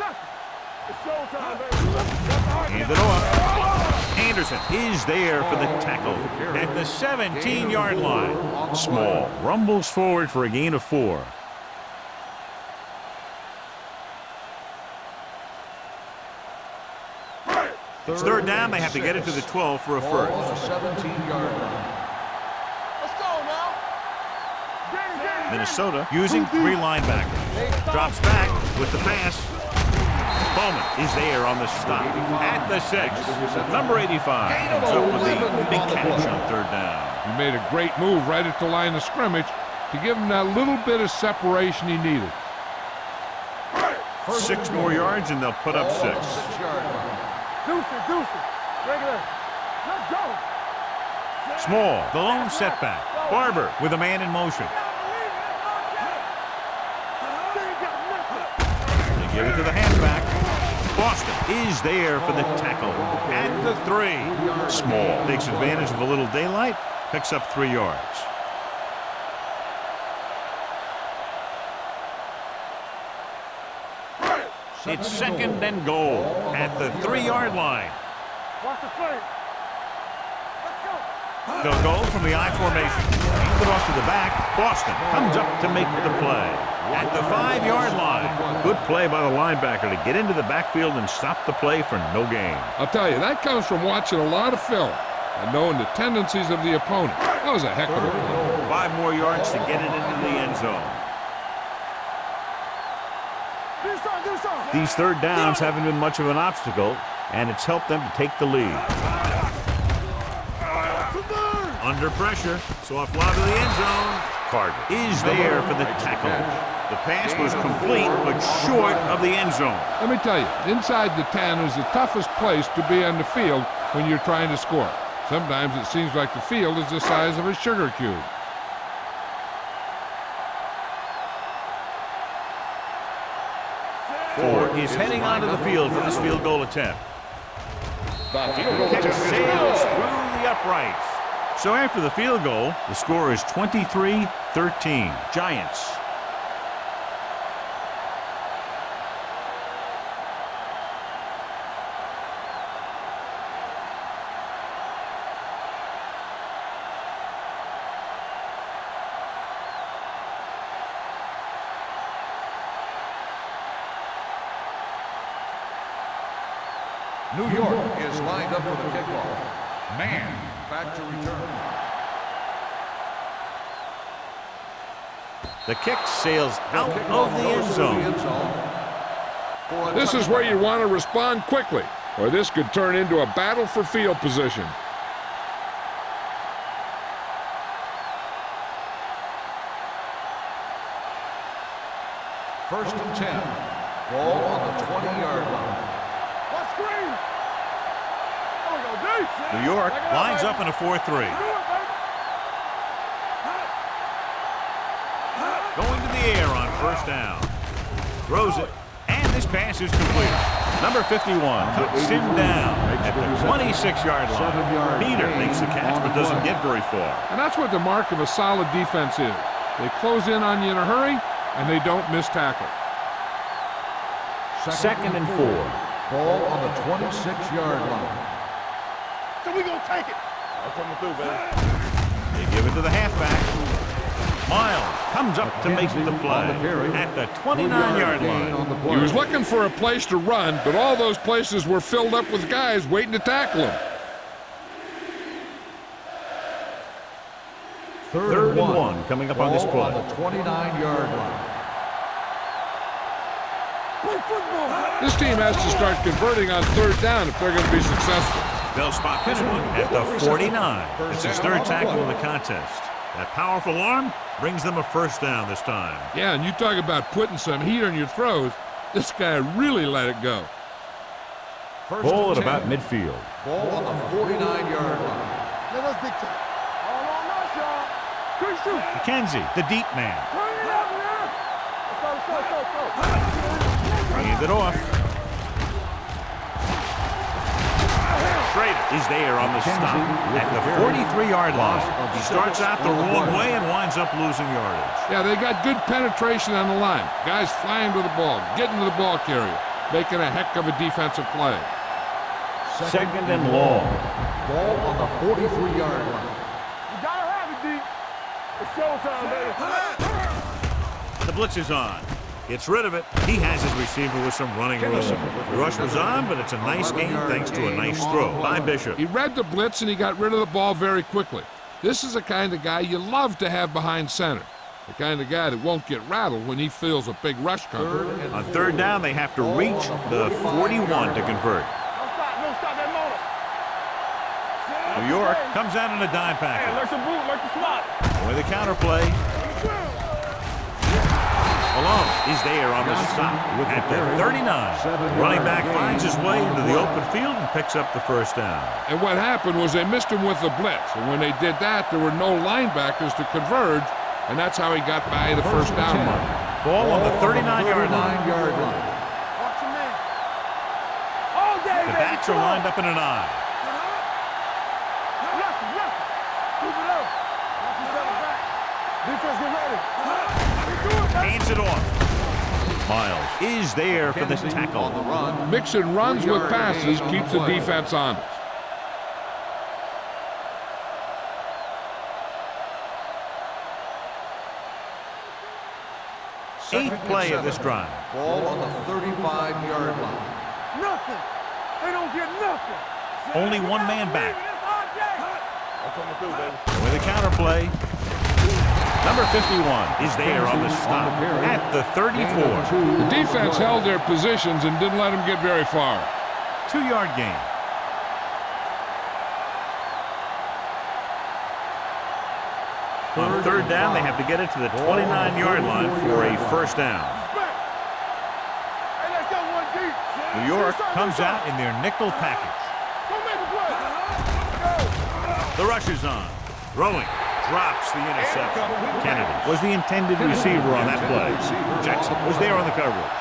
It's showtime, baby. Hand it off. Anderson is there for the tackle at the 17-yard line. Small rumbles forward for a gain of 4. It's third down. They have to get it to the 12 for a first. Ball on the 17-yard line. Let's go now. Minnesota using 3 linebackers. Drops back with the pass. Bowman is there on the stop at the 6. Number 85 comes up with a big catch on third down. He made a great move right at the line of scrimmage to give him that little bit of separation he needed. 6 more yards and they'll put up 6. Deuce it. Regular. Let's go. Small, the lone setback. Barber with a man in motion. They give it to the halfback. Boston is there for the tackle at the 3. Small takes advantage of a little daylight, picks up 3 yards. It's second and goal at the 3-yard line. Watch the play. Let's go. They'll go from the I formation. Hand it off to the back. Boston comes up to make the play at the 5-yard line. Good play by the linebacker to get into the backfield and stop the play for no gain. I'll tell you, that comes from watching a lot of film and knowing the tendencies of the opponent. That was a heck of a play. 5 more yards to get it into the end zone. These third downs haven't been much of an obstacle, and it's helped them to take the lead. Under pressure, so a fly to the end zone. Carter is there for the tackle. The pass was complete, but short of the end zone. Let me tell you, inside the 10 is the toughest place to be on the field when you're trying to score. Sometimes it seems like the field is the size of a sugar cube. Ford is heading onto the field for this field goal attempt. The field goal kick sails through the uprights. So after the field goal, the score is 23-13. Giants. New York is lined up for the kickoff. Man back to return. The kick sails out of the end zone. This is where you want to respond quickly, or this could turn into a battle for field position. First and 10. Ball on the 20-yard line. Let's screen. Oh, go deep. New York lines up in a 4-3. Going to the air on first down. Throws it, and this pass is complete. Number 51 cuts him down at the 26-yard line. Peter makes the catch but doesn't get very far. And that's what the mark of a solid defense is. They close in on you in a hurry, and they don't miss tackle. Second and 4. Ball on the 26-yard line. So we gonna take it. I'm coming through, baby. They give it to the halfback. Miles comes up to make the play at the 29-yard line. He was looking for a place to run, but all those places were filled up with guys waiting to tackle him. Third and 1 coming up on this play. On the 29-yard line. This team has to start converting on third down if they're going to be successful. They'll spot this one at the 49. It's his third tackle in the contest. That powerful arm brings them a first down this time. Yeah, and you talk about putting some heat on your throws. This guy really let it go. Ball at about midfield. Ball on the 49-yard line. Let us dictate. All on us, y'all. Good shoot. McKenzie, the deep man. Turn it up, man. Let's go. Hand it off. Schrader is there on the stop at the 43-yard line. He starts out the wrong way and winds up losing yardage. Yeah, they got good penetration on the line. Guys flying to the ball, getting to the ball carrier, making a heck of a defensive play. Second and long. Ball on the 43-yard line. You gotta have it, D. It's showtime, baby. The blitz is on. Gets rid of it. He has his receiver with some running room. The rush was on, but it's a nice game thanks to a nice throw by Bishop. He read the blitz and he got rid of the ball very quickly. This is the kind of guy you love to have behind center. The kind of guy that won't get rattled when he feels a big rush coming. On third down, they have to reach the 41 to convert. No stop that motor. New York comes out in a dime Hey, package. like the boot, like the slot. With a counterplay. Malone is there on the stop at the 39. Running back finds his way into the open field and picks up the first down. And what happened was they missed him with the blitz. And when they did that, there were no linebackers to converge, and that's how he got by the first down mark. Ball on the 39-yard line. Watch your man. All day, The baby. backs are lined up in an eye. Left. Keep it up. Watch yourself back. Defense, get ready. Hands it off. Miles is there for the tackle. On the run. Mixing runs with passes keeps the defense honest. Eighth play of this drive. Ball on the 35-yard line. Nothing. They don't get nothing. Only one man back. I'm coming through, baby. With a counterplay. Number 51 is there on the stop at the 34. The defense held their positions and didn't let them get very far. 2-yard gain. On third down, they have to get it to the 29-yard line for a first down. Hey, let's go, 1G. New York comes out in their nickel package. Go make a play. The rush is on. Throwing. Drops the interception. Kennedy was the intended receiver on that play. Jackson was there on the coverage.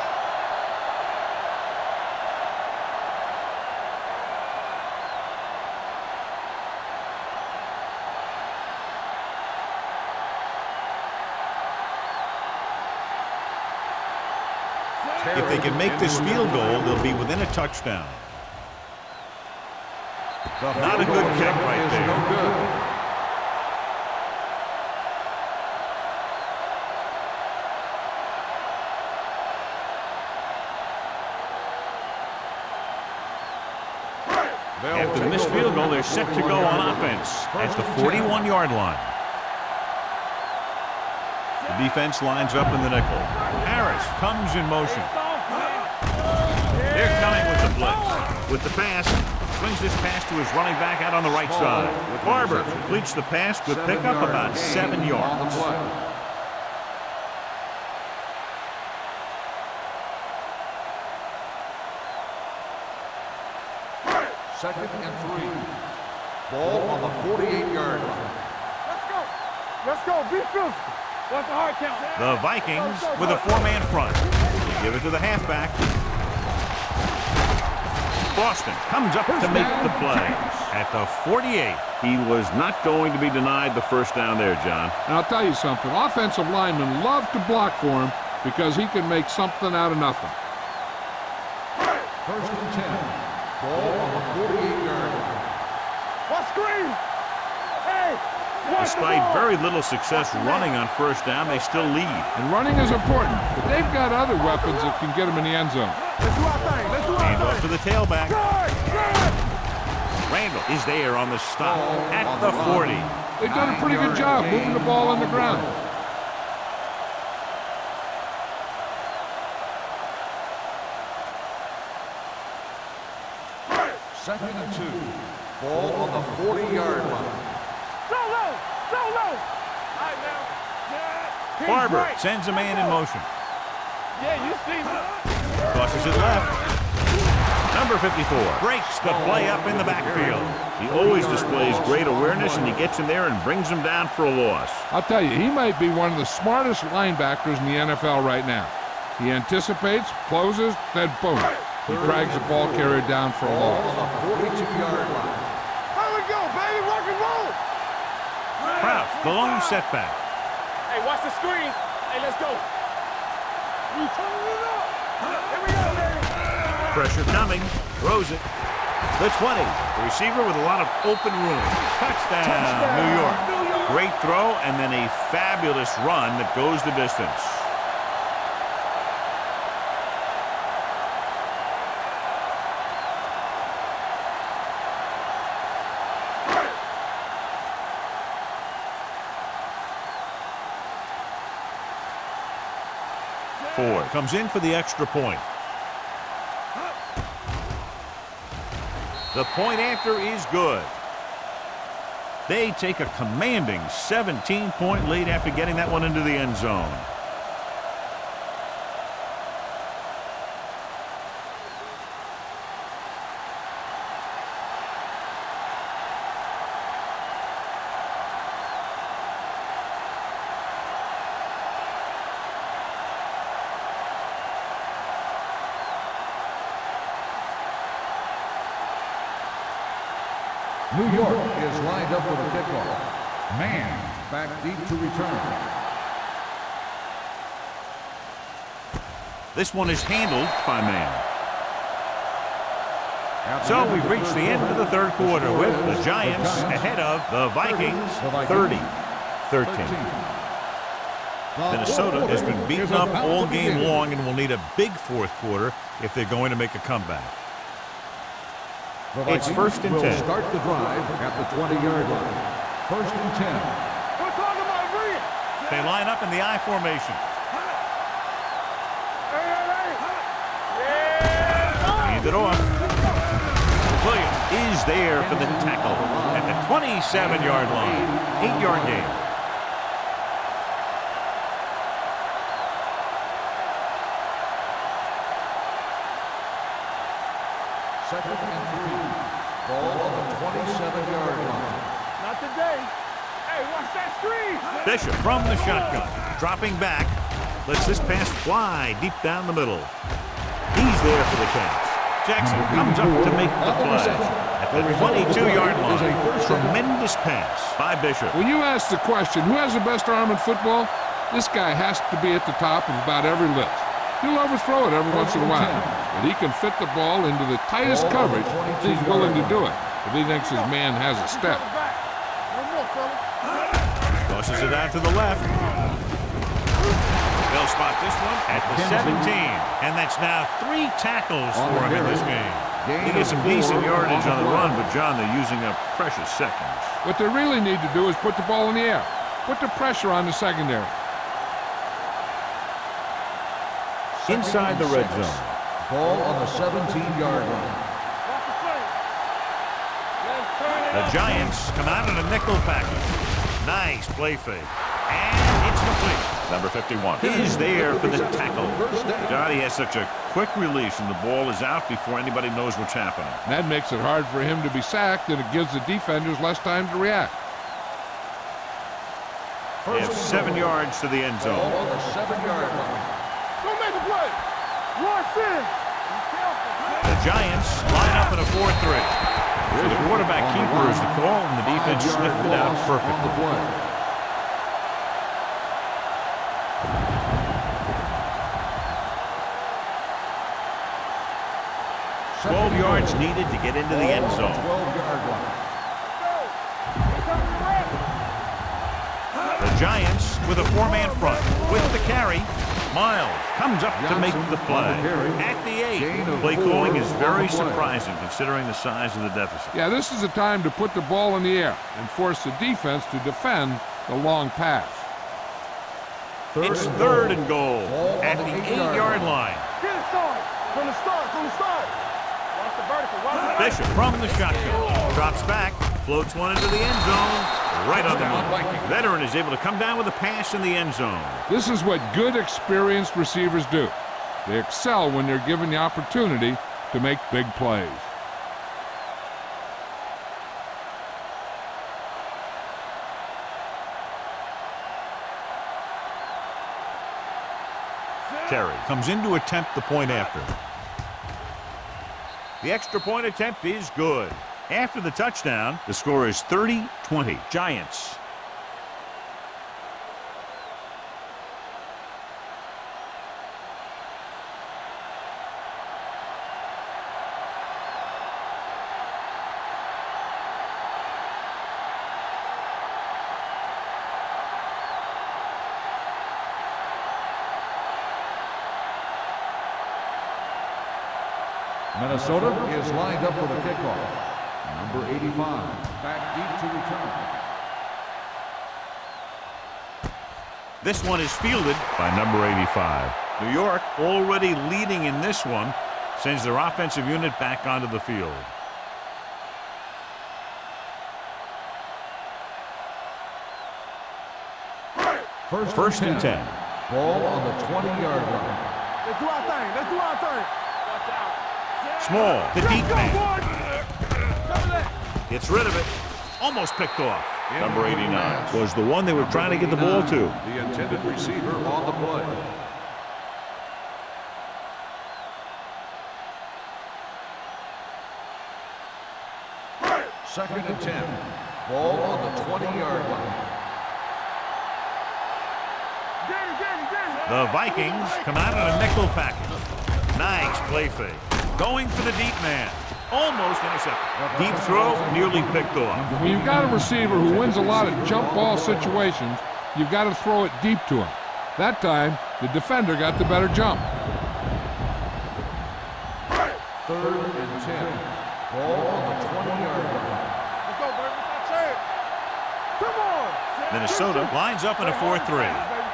If they can make this field goal, they'll be within a touchdown. Not a good kick right there. No good. After the missed field goal, they're set to go on offense at the 41-yard line. The defense lines up in the nickel. Harris comes in motion. They're coming with the blitz. With the pass, swings this pass to his running back out on the right side. Barber completes the pass with pickup about 7 yards. Second and 3. Ball on the 48-yard line. Let's go. Let's go. Be physical. What's the hard count? The Vikings with a four-man front. They give it to the halfback. Boston comes up to make the play. At the 48, he was not going to be denied the first down there, John. And I'll tell you something. Offensive linemen love to block for him because he can make something out of nothing. First and 10. Ball on the 48-yard line. What screen? Hey! Despite very little success running on first down, they still lead. And running is important, but they've got other weapons that can get them in the end zone. Let's do our thing. Let's do our Hand thing. off to the tailback. Good. Randall is there on the stop at the 40. They've done a pretty good job moving the ball on the ground. Second and 2. Ball on the 40-yard line. So low. So low. All right, now. Yeah. He's Barber right. sends a man in motion. Yeah, you see me. Tosses it left. Number 54 breaks the play up in the backfield. He always displays great awareness, and he gets in there and brings him down for a loss. I'll tell you, he might be one of the smartest linebackers in the NFL right now. He anticipates, closes, then boom. He drags the ball carrier down for a Ball loss. on the 42-yard line. There we go, baby. Rock and roll. Kraus, the lone setback. Hey, watch the screen. Hey, let's go. You turn it up. Here we go, baby. Pressure coming, throws it. The 20, the receiver with a lot of open room. Touchdown, New York. Great throw, and then a fabulous run that goes the distance. Ford comes in for the extra point. The point after is good. They take a commanding 17-point lead after getting that one into the end zone. New York is lined up for the kickoff. Man back deep to return. This one is handled by man. So we've reached the end of the third quarter with the Giants ahead of the Vikings 30-13. Minnesota has been beaten up all game long and will need a big fourth quarter if they're going to make a comeback. It's first and 10. Will start the drive at the 20-yard line. First and 10. We're talking about Reed. They line up in the I formation. Hand it off. Williams is there for the tackle at the 27-yard line. 8-yard gain. Second and 3. Ball on the 27-yard line. Not today. Hey, watch that screen. Bishop from the shotgun, dropping back, lets this pass fly deep down the middle. He's there for the catch. Jackson comes up to make the play at the 22-yard line. Tremendous pass by Bishop. When you ask the question, who has the best arm in football? This guy has to be at the top of about every list. He'll overthrow it every once in a while, but he can fit the ball into the tightest coverage. He's willing to do it if he thinks his man has a step. One more, fella. Tosses it out to the left. They'll spot this one at the 17, and that's now 3 tackles for him in this game. He gets some decent yardage on the run, but John, they're using up precious seconds. What they really need to do is put the ball in the air. Put the pressure on the secondary. Inside the red zone. Ball on the 17-yard line. Watch the play. Let's turn it The up. Giants come out in a nickel package. Nice play fake. And it's complete. Number 51. He's there for the tackle. First down. God, he has such a quick release, and the ball is out before anybody knows what's happening. That makes it hard for him to be sacked, and it gives the defenders less time to react. They have 7 yards to the end Ball zone. on the 7-yard line. Don't make a play. Rush in. The Giants line up in a 4-3. So the quarterback keeper is the call, and the defense sniffed it out perfectly. 12 yards needed to get into the end zone. 12-yard line. The Giants with a 4-man front. With the carry, Miles comes up to make the play. At the 8, play calling is very surprising considering the size of the deficit. Yeah, this is a time to put the ball in the air and force the defense to defend the long pass. It's 3rd and goal at the 8-yard line. Get it started. From the start. Watch the vertical. Watch the Bishop from the shotgun. Drops back, floats one into the end zone. Right on the money. Veteran is able to come down with a pass in the end zone. This is what good, experienced receivers do. They excel when they're given the opportunity to make big plays. Terry comes in to attempt the point after. The extra point attempt is good. After the touchdown, the score is 30-20. Giants. Minnesota is lined up for the kickoff. Number 85, back deep to return. This one is fielded by number 85. New York already leading in this one, sends their offensive unit back onto the field. First and 10. Ball on the 20-yard line. Let's do our thing. Small, the deep man. Gets rid of it. Almost picked off. Number 89. Was the one they were trying to get the ball to. The intended receiver on the play. Second and 10. Ball on the 20-yard line. The Vikings come out in a nickel package. Nice play fake. Going for the deep man. Almost intercepted. Deep throw, nearly picked off. When you've got a receiver who wins a lot of jump ball situations, you've got to throw it deep to him. That time, the defender got the better jump. Third and 10. Ball on the 20-yard line. Let's go, baby. Come on. Minnesota lines up in a 4-3.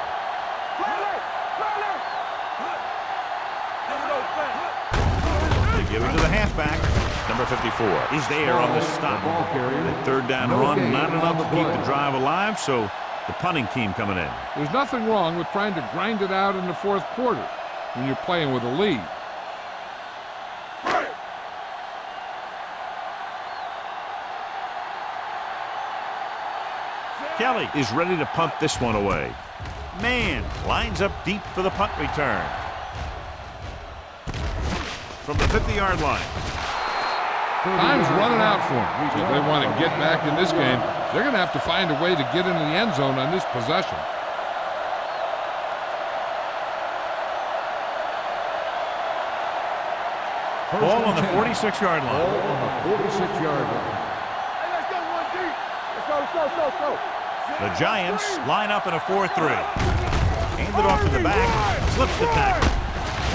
They give it to the halfback. Number 54. He's there on the stop. That 3rd down run, not enough to keep the drive alive, so the punting team coming in. There's nothing wrong with trying to grind it out in the 4th quarter when you're playing with a lead. Kelly is ready to punt this one away. Man lines up deep for the punt return. From the 50-yard line. Time's running out for them. If they want to get back in this game, they're going to have to find a way to get into the end zone on this possession. Ball on the 46-yard line. Ball on the 46-yard line. Hey, let's go one deep. Let's go. The Giants line up in a 4-3. Handed off to the back, slips the tackle.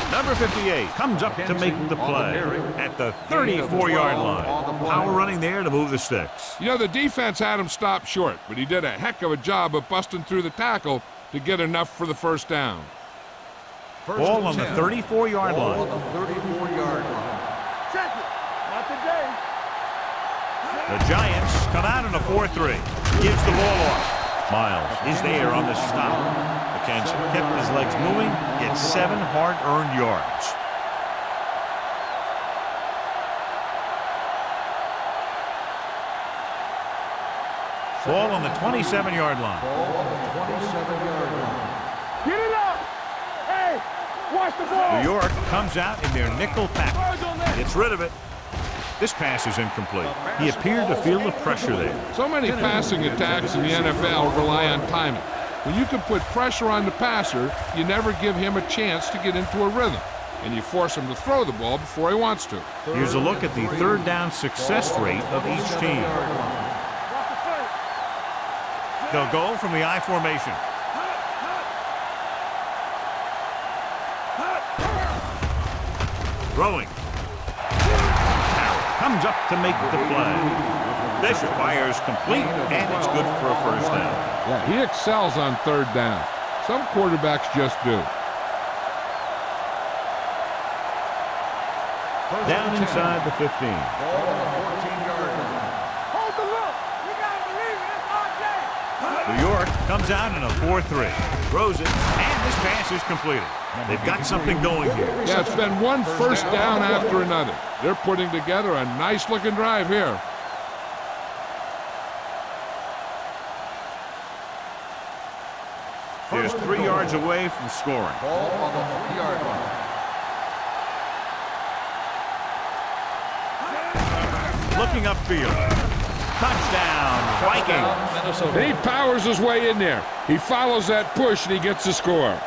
Number 58 comes up to make the play at the 34-yard line. Power running there to move the sticks. You know, the defense had him stopped short, but he did a heck of a job of busting through the tackle to get enough for the first down. Ball on the 34-yard Ball line. on the 34-yard line. Check it. Not today. The Giants come out in a 4-3. Gives the ball off. Miles is there on the stop. McKenzie kept his legs moving, gets 7 hard-earned yards. Ball on the 27-yard line. Ball on the 27-yard line. Get it up! Hey, watch the ball! New York comes out in their nickel package. Gets rid of it. This pass is incomplete. He appeared to feel the pressure there. So many passing attacks in the NFL rely on timing. When you can put pressure on the passer, you never give him a chance to get into a rhythm, and you force him to throw the ball before he wants to. Here's a look at the third down success rate of each team. They'll go from the I formation. Throwing. Comes up to make the play. Bishop fires complete, and it's good for a first down. Yeah, he excels on third down. Some quarterbacks just do. Down inside the 15. Ball on the 14-yard line. Hold the look! You gotta believe it, it's RJ! New York comes out in a 4-3. Throws it, and this pass is completed. They've got something going here. Yeah, it's been one first down after another. They're putting together a nice-looking drive here. There's 3 yards away from scoring. Ball on the 3-yard line. Looking upfield. Touchdown, Vikings. He powers his way in there. He follows that push, and he gets the score.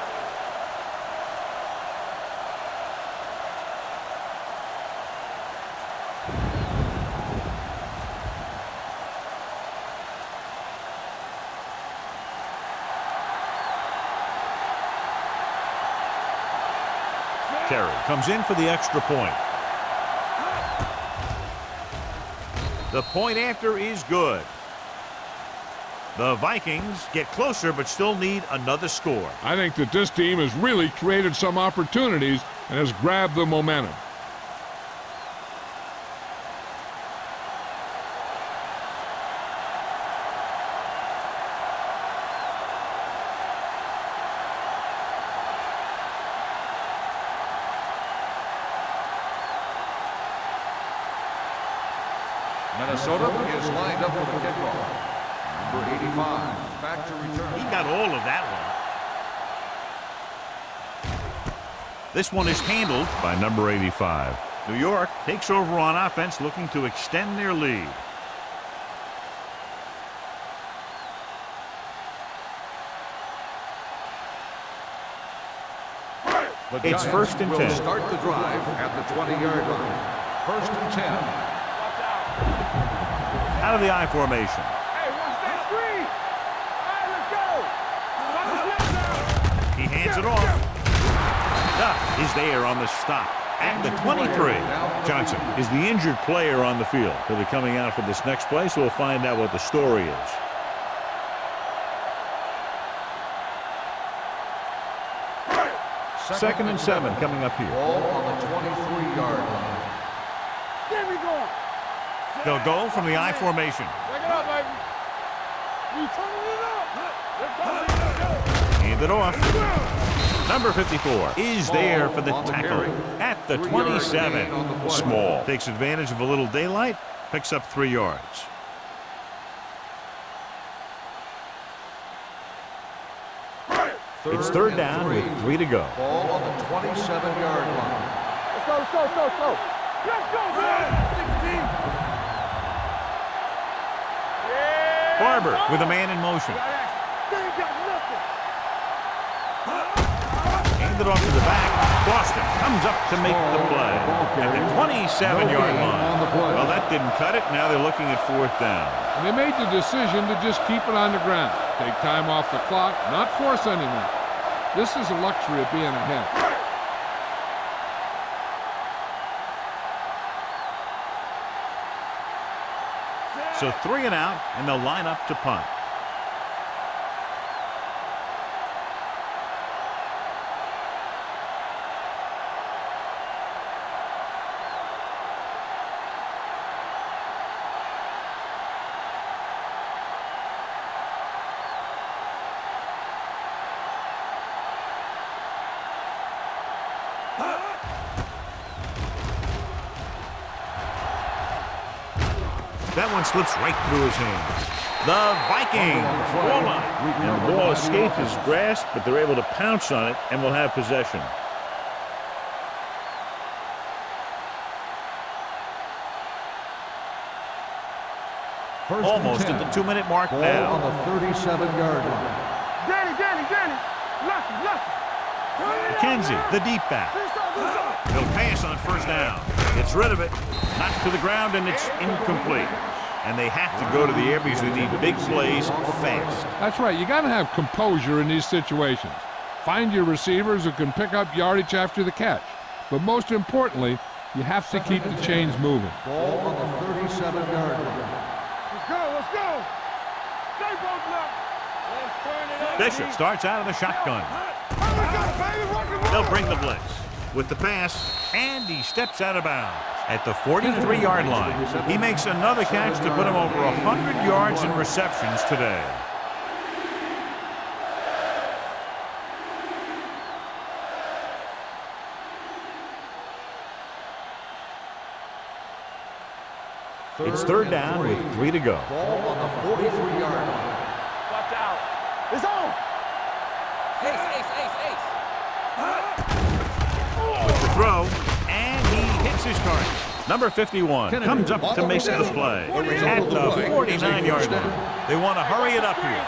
Terry comes in for the extra point. The point after is good. The Vikings get closer but still need another score. I think that this team has really created some opportunities and has grabbed the momentum. Minnesota is lined up for the kickoff. Number 85, back to return. He got all of that one. This one is handled by number 85. New York takes over on offense, looking to extend their lead. It's first and 10. Will start the drive at the 20-yard line. First and 10. Out of the I formation. Hey, watch that screen! All right, let's go! He hands it off. Duff is there on the stop at the 23. Johnson is the injured player on the field. He'll be coming out for this next play, so we'll find out what the story is. Second and 7 coming up here. Ball on the 23-yard line. Get me going! They'll go from the I formation. Check it out, baby! You turning it up! Let's go! Hand it off. Number 54 is there for the tackle at the 27. Small takes advantage of a little daylight, picks up 3 yards. It's third down with 3 to go. Ball on the 27-yard line. Let's go, let's go, let's go, let's go! Let's go, man! 16! Yeah! Barber with a man in motion. They ain't got nothing! Hand it off to the back. Boston comes up to make the play at the 27-yard line. Well, that didn't cut it. Now they're looking at 4th down. And they made the decision to just keep it on the ground. Take time off the clock, not force anything. This is the luxury of being ahead. So 3 and out, and they'll line up to punt. That one slips right through his hands. The Vikings fall on it. And the ball escaped his grasp, but they're able to pounce on it and will have possession. Almost at the 2-minute mark Ball now. on the 37-yard line. Danny. Lucky. McKenzie, the deep back. He'll pass on first down. Gets rid of it. Knocked to the ground, and it's incomplete. And they have to go to the air because they need big plays fast. That's right. You got to have composure in these situations. Find your receivers who can pick up yardage after the catch. But most importantly, you have to keep the chains moving. Ball on the 37-yard line. Let's go. Stay both up. Let's turn it up. Bishop starts out of the shotgun. They'll bring the blitz with the pass, and he steps out of bounds at the 43-yard line. He makes another catch to put him over 100 yards in receptions today. It's third down with 3 to go. Ball on the 43-yard line. Watch out. It's on. With the throw, and he hits his target. Number 51 comes up to make the play at the 49-yard line. They want to hurry it up here.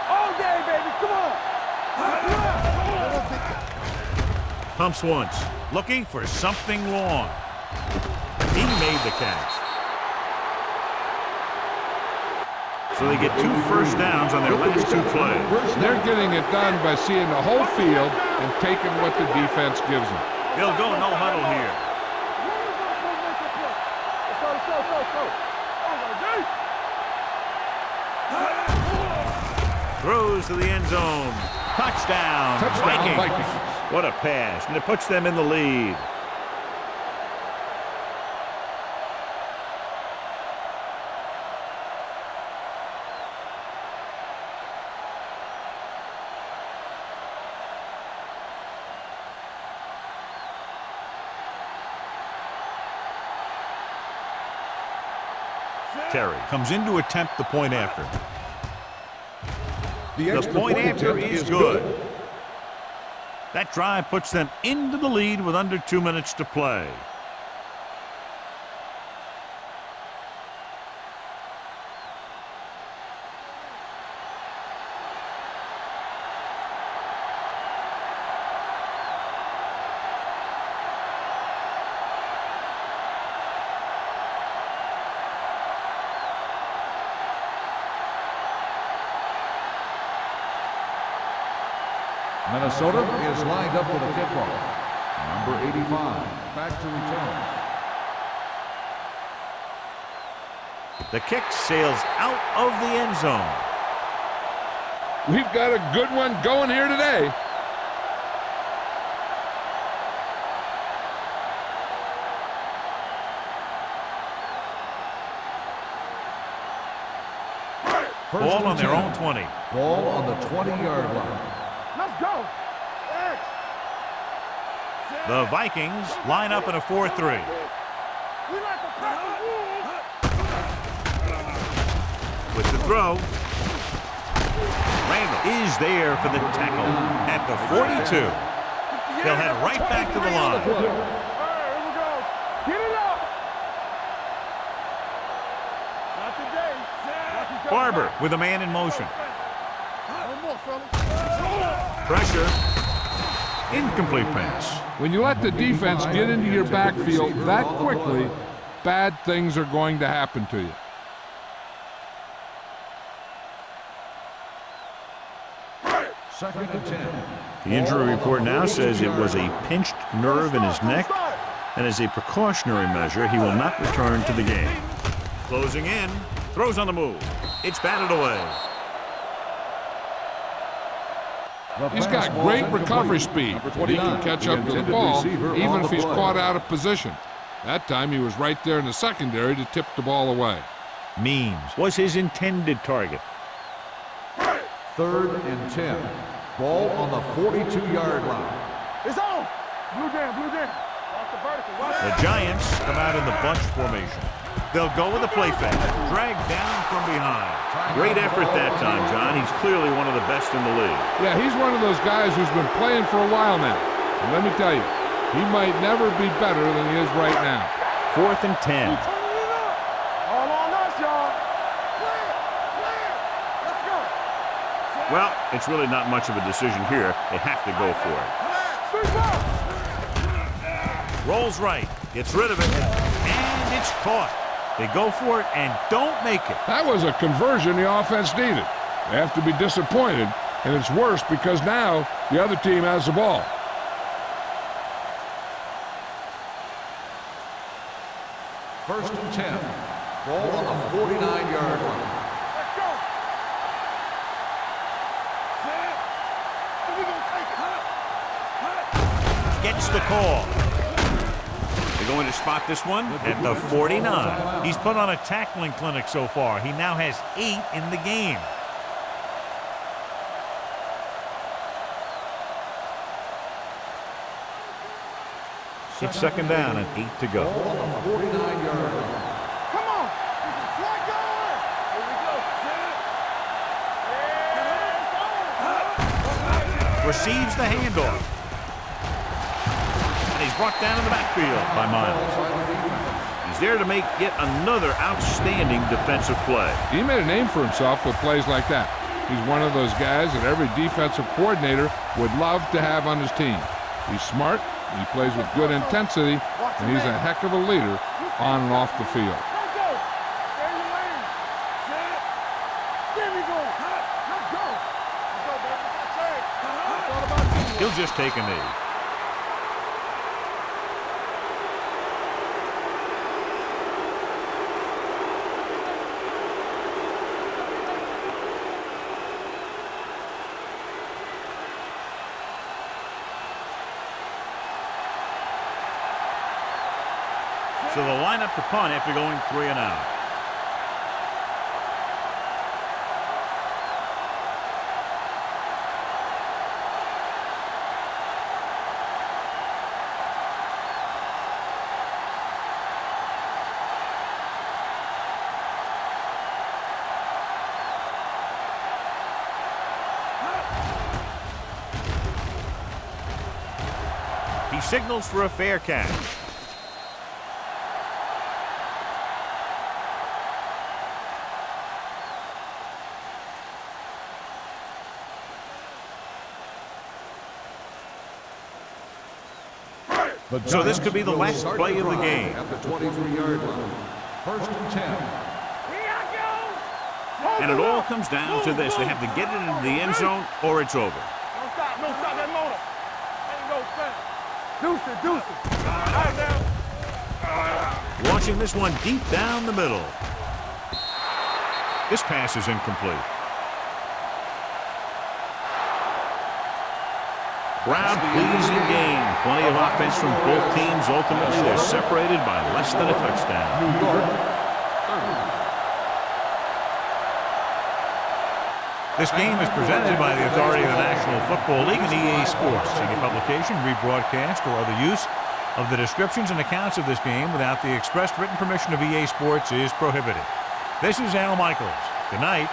All day, baby. Come on. Pumps once, looking for something long. He made the catch. So they get 2 first downs on their last 2 plays. They're getting it done by seeing the whole field and taking what the defense gives them. They'll go no huddle here. Throws to the end zone. Touchdown, Vikings. What a pass, and it puts them in the lead. Terry comes in to attempt the point after. The point after is good. That drive puts them into the lead with under 2 minutes to play. Minnesota is lined up for the kickoff. Number 85, back to return. The kick sails out of the end zone. We've got a good one going here today. Ball on their own 20. Ball on the 20-yard line. Let's go. The Vikings line up in a 4-3. We like to pack the wolves. With the throw, Randall is there for the tackle at the 42. They'll head right back to the line. All right, here we go. Get it up. Not today. Barber with a man in motion. One more, fellas. Pressure. Incomplete pass. When you let the defense get into your backfield that quickly, bad things are going to happen to you. Second and 10. The injury report now says it was a pinched nerve in his neck, and as a precautionary measure, he will not return to the game. Closing in. Throws on the move. It's batted away. He's got great recovery speed. He can catch up to the ball even if he's caught out of position. That time he was right there in the secondary to tip the ball away. Means was his intended target. Third and 10. Ball on the 42-yard line. It's on. Blue jam. Watch the vertical. Watch The Giants come out in the bunch formation. They'll go with a play fake. Dragged down from behind. Great effort that time, John. He's clearly one of the best in the league. Yeah, he's one of those guys who's been playing for a while now. And let me tell you, he might never be better than he is right now. 4th and 10. All on us, y'all. Play it. Let's go. Well, it's really not much of a decision here. They have to go for it. Rolls right. Gets rid of it. And it's caught. They go for it and don't make it. That was a conversion the offense needed. They have to be disappointed, and it's worse because now the other team has the ball. First and 10. Ball on the 49-yard line. Let's go. Set. We gonna take it. Gets the call. They're going to spot this one at the 49. He's put on a tackling clinic so far. He now has 8 in the game. It's 2nd down and 8 to go. Ball on the 49-yard line. Come on. Flag going. Here we go. Receives the handoff. And he's brought down in the backfield by Miles. He's there to make yet another outstanding defensive play. He made a name for himself with plays like that. He's one of those guys that every defensive coordinator would love to have on his team. He's smart, he plays with good intensity, and he's a heck of a leader on and off the field. Let's go. Stay in your lane. Set. There we go. Let's go. Let's go, baby. That's it. It's all about you. He'll just take a knee. So they'll line up to punt after going 3 and out. He signals for a fair catch. So this could be the last play of the game. At the 23-yard line. First and 10. And it all comes down to this. They have to get it into the end zone or it's over. Don't stop that motor. Ain't no fast. Deuce it. All right, now. Launching this one deep down the middle. This pass is incomplete. Crowd-pleasing game. Plenty of offense from both teams. Ultimately, they're separated by less than a touchdown. New York. This game is presented by the authority of the National Football League and EA Sports. Any publication, rebroadcast, or other use of the descriptions and accounts of this game without the expressed written permission of EA Sports is prohibited. This is Al Michaels. Good night.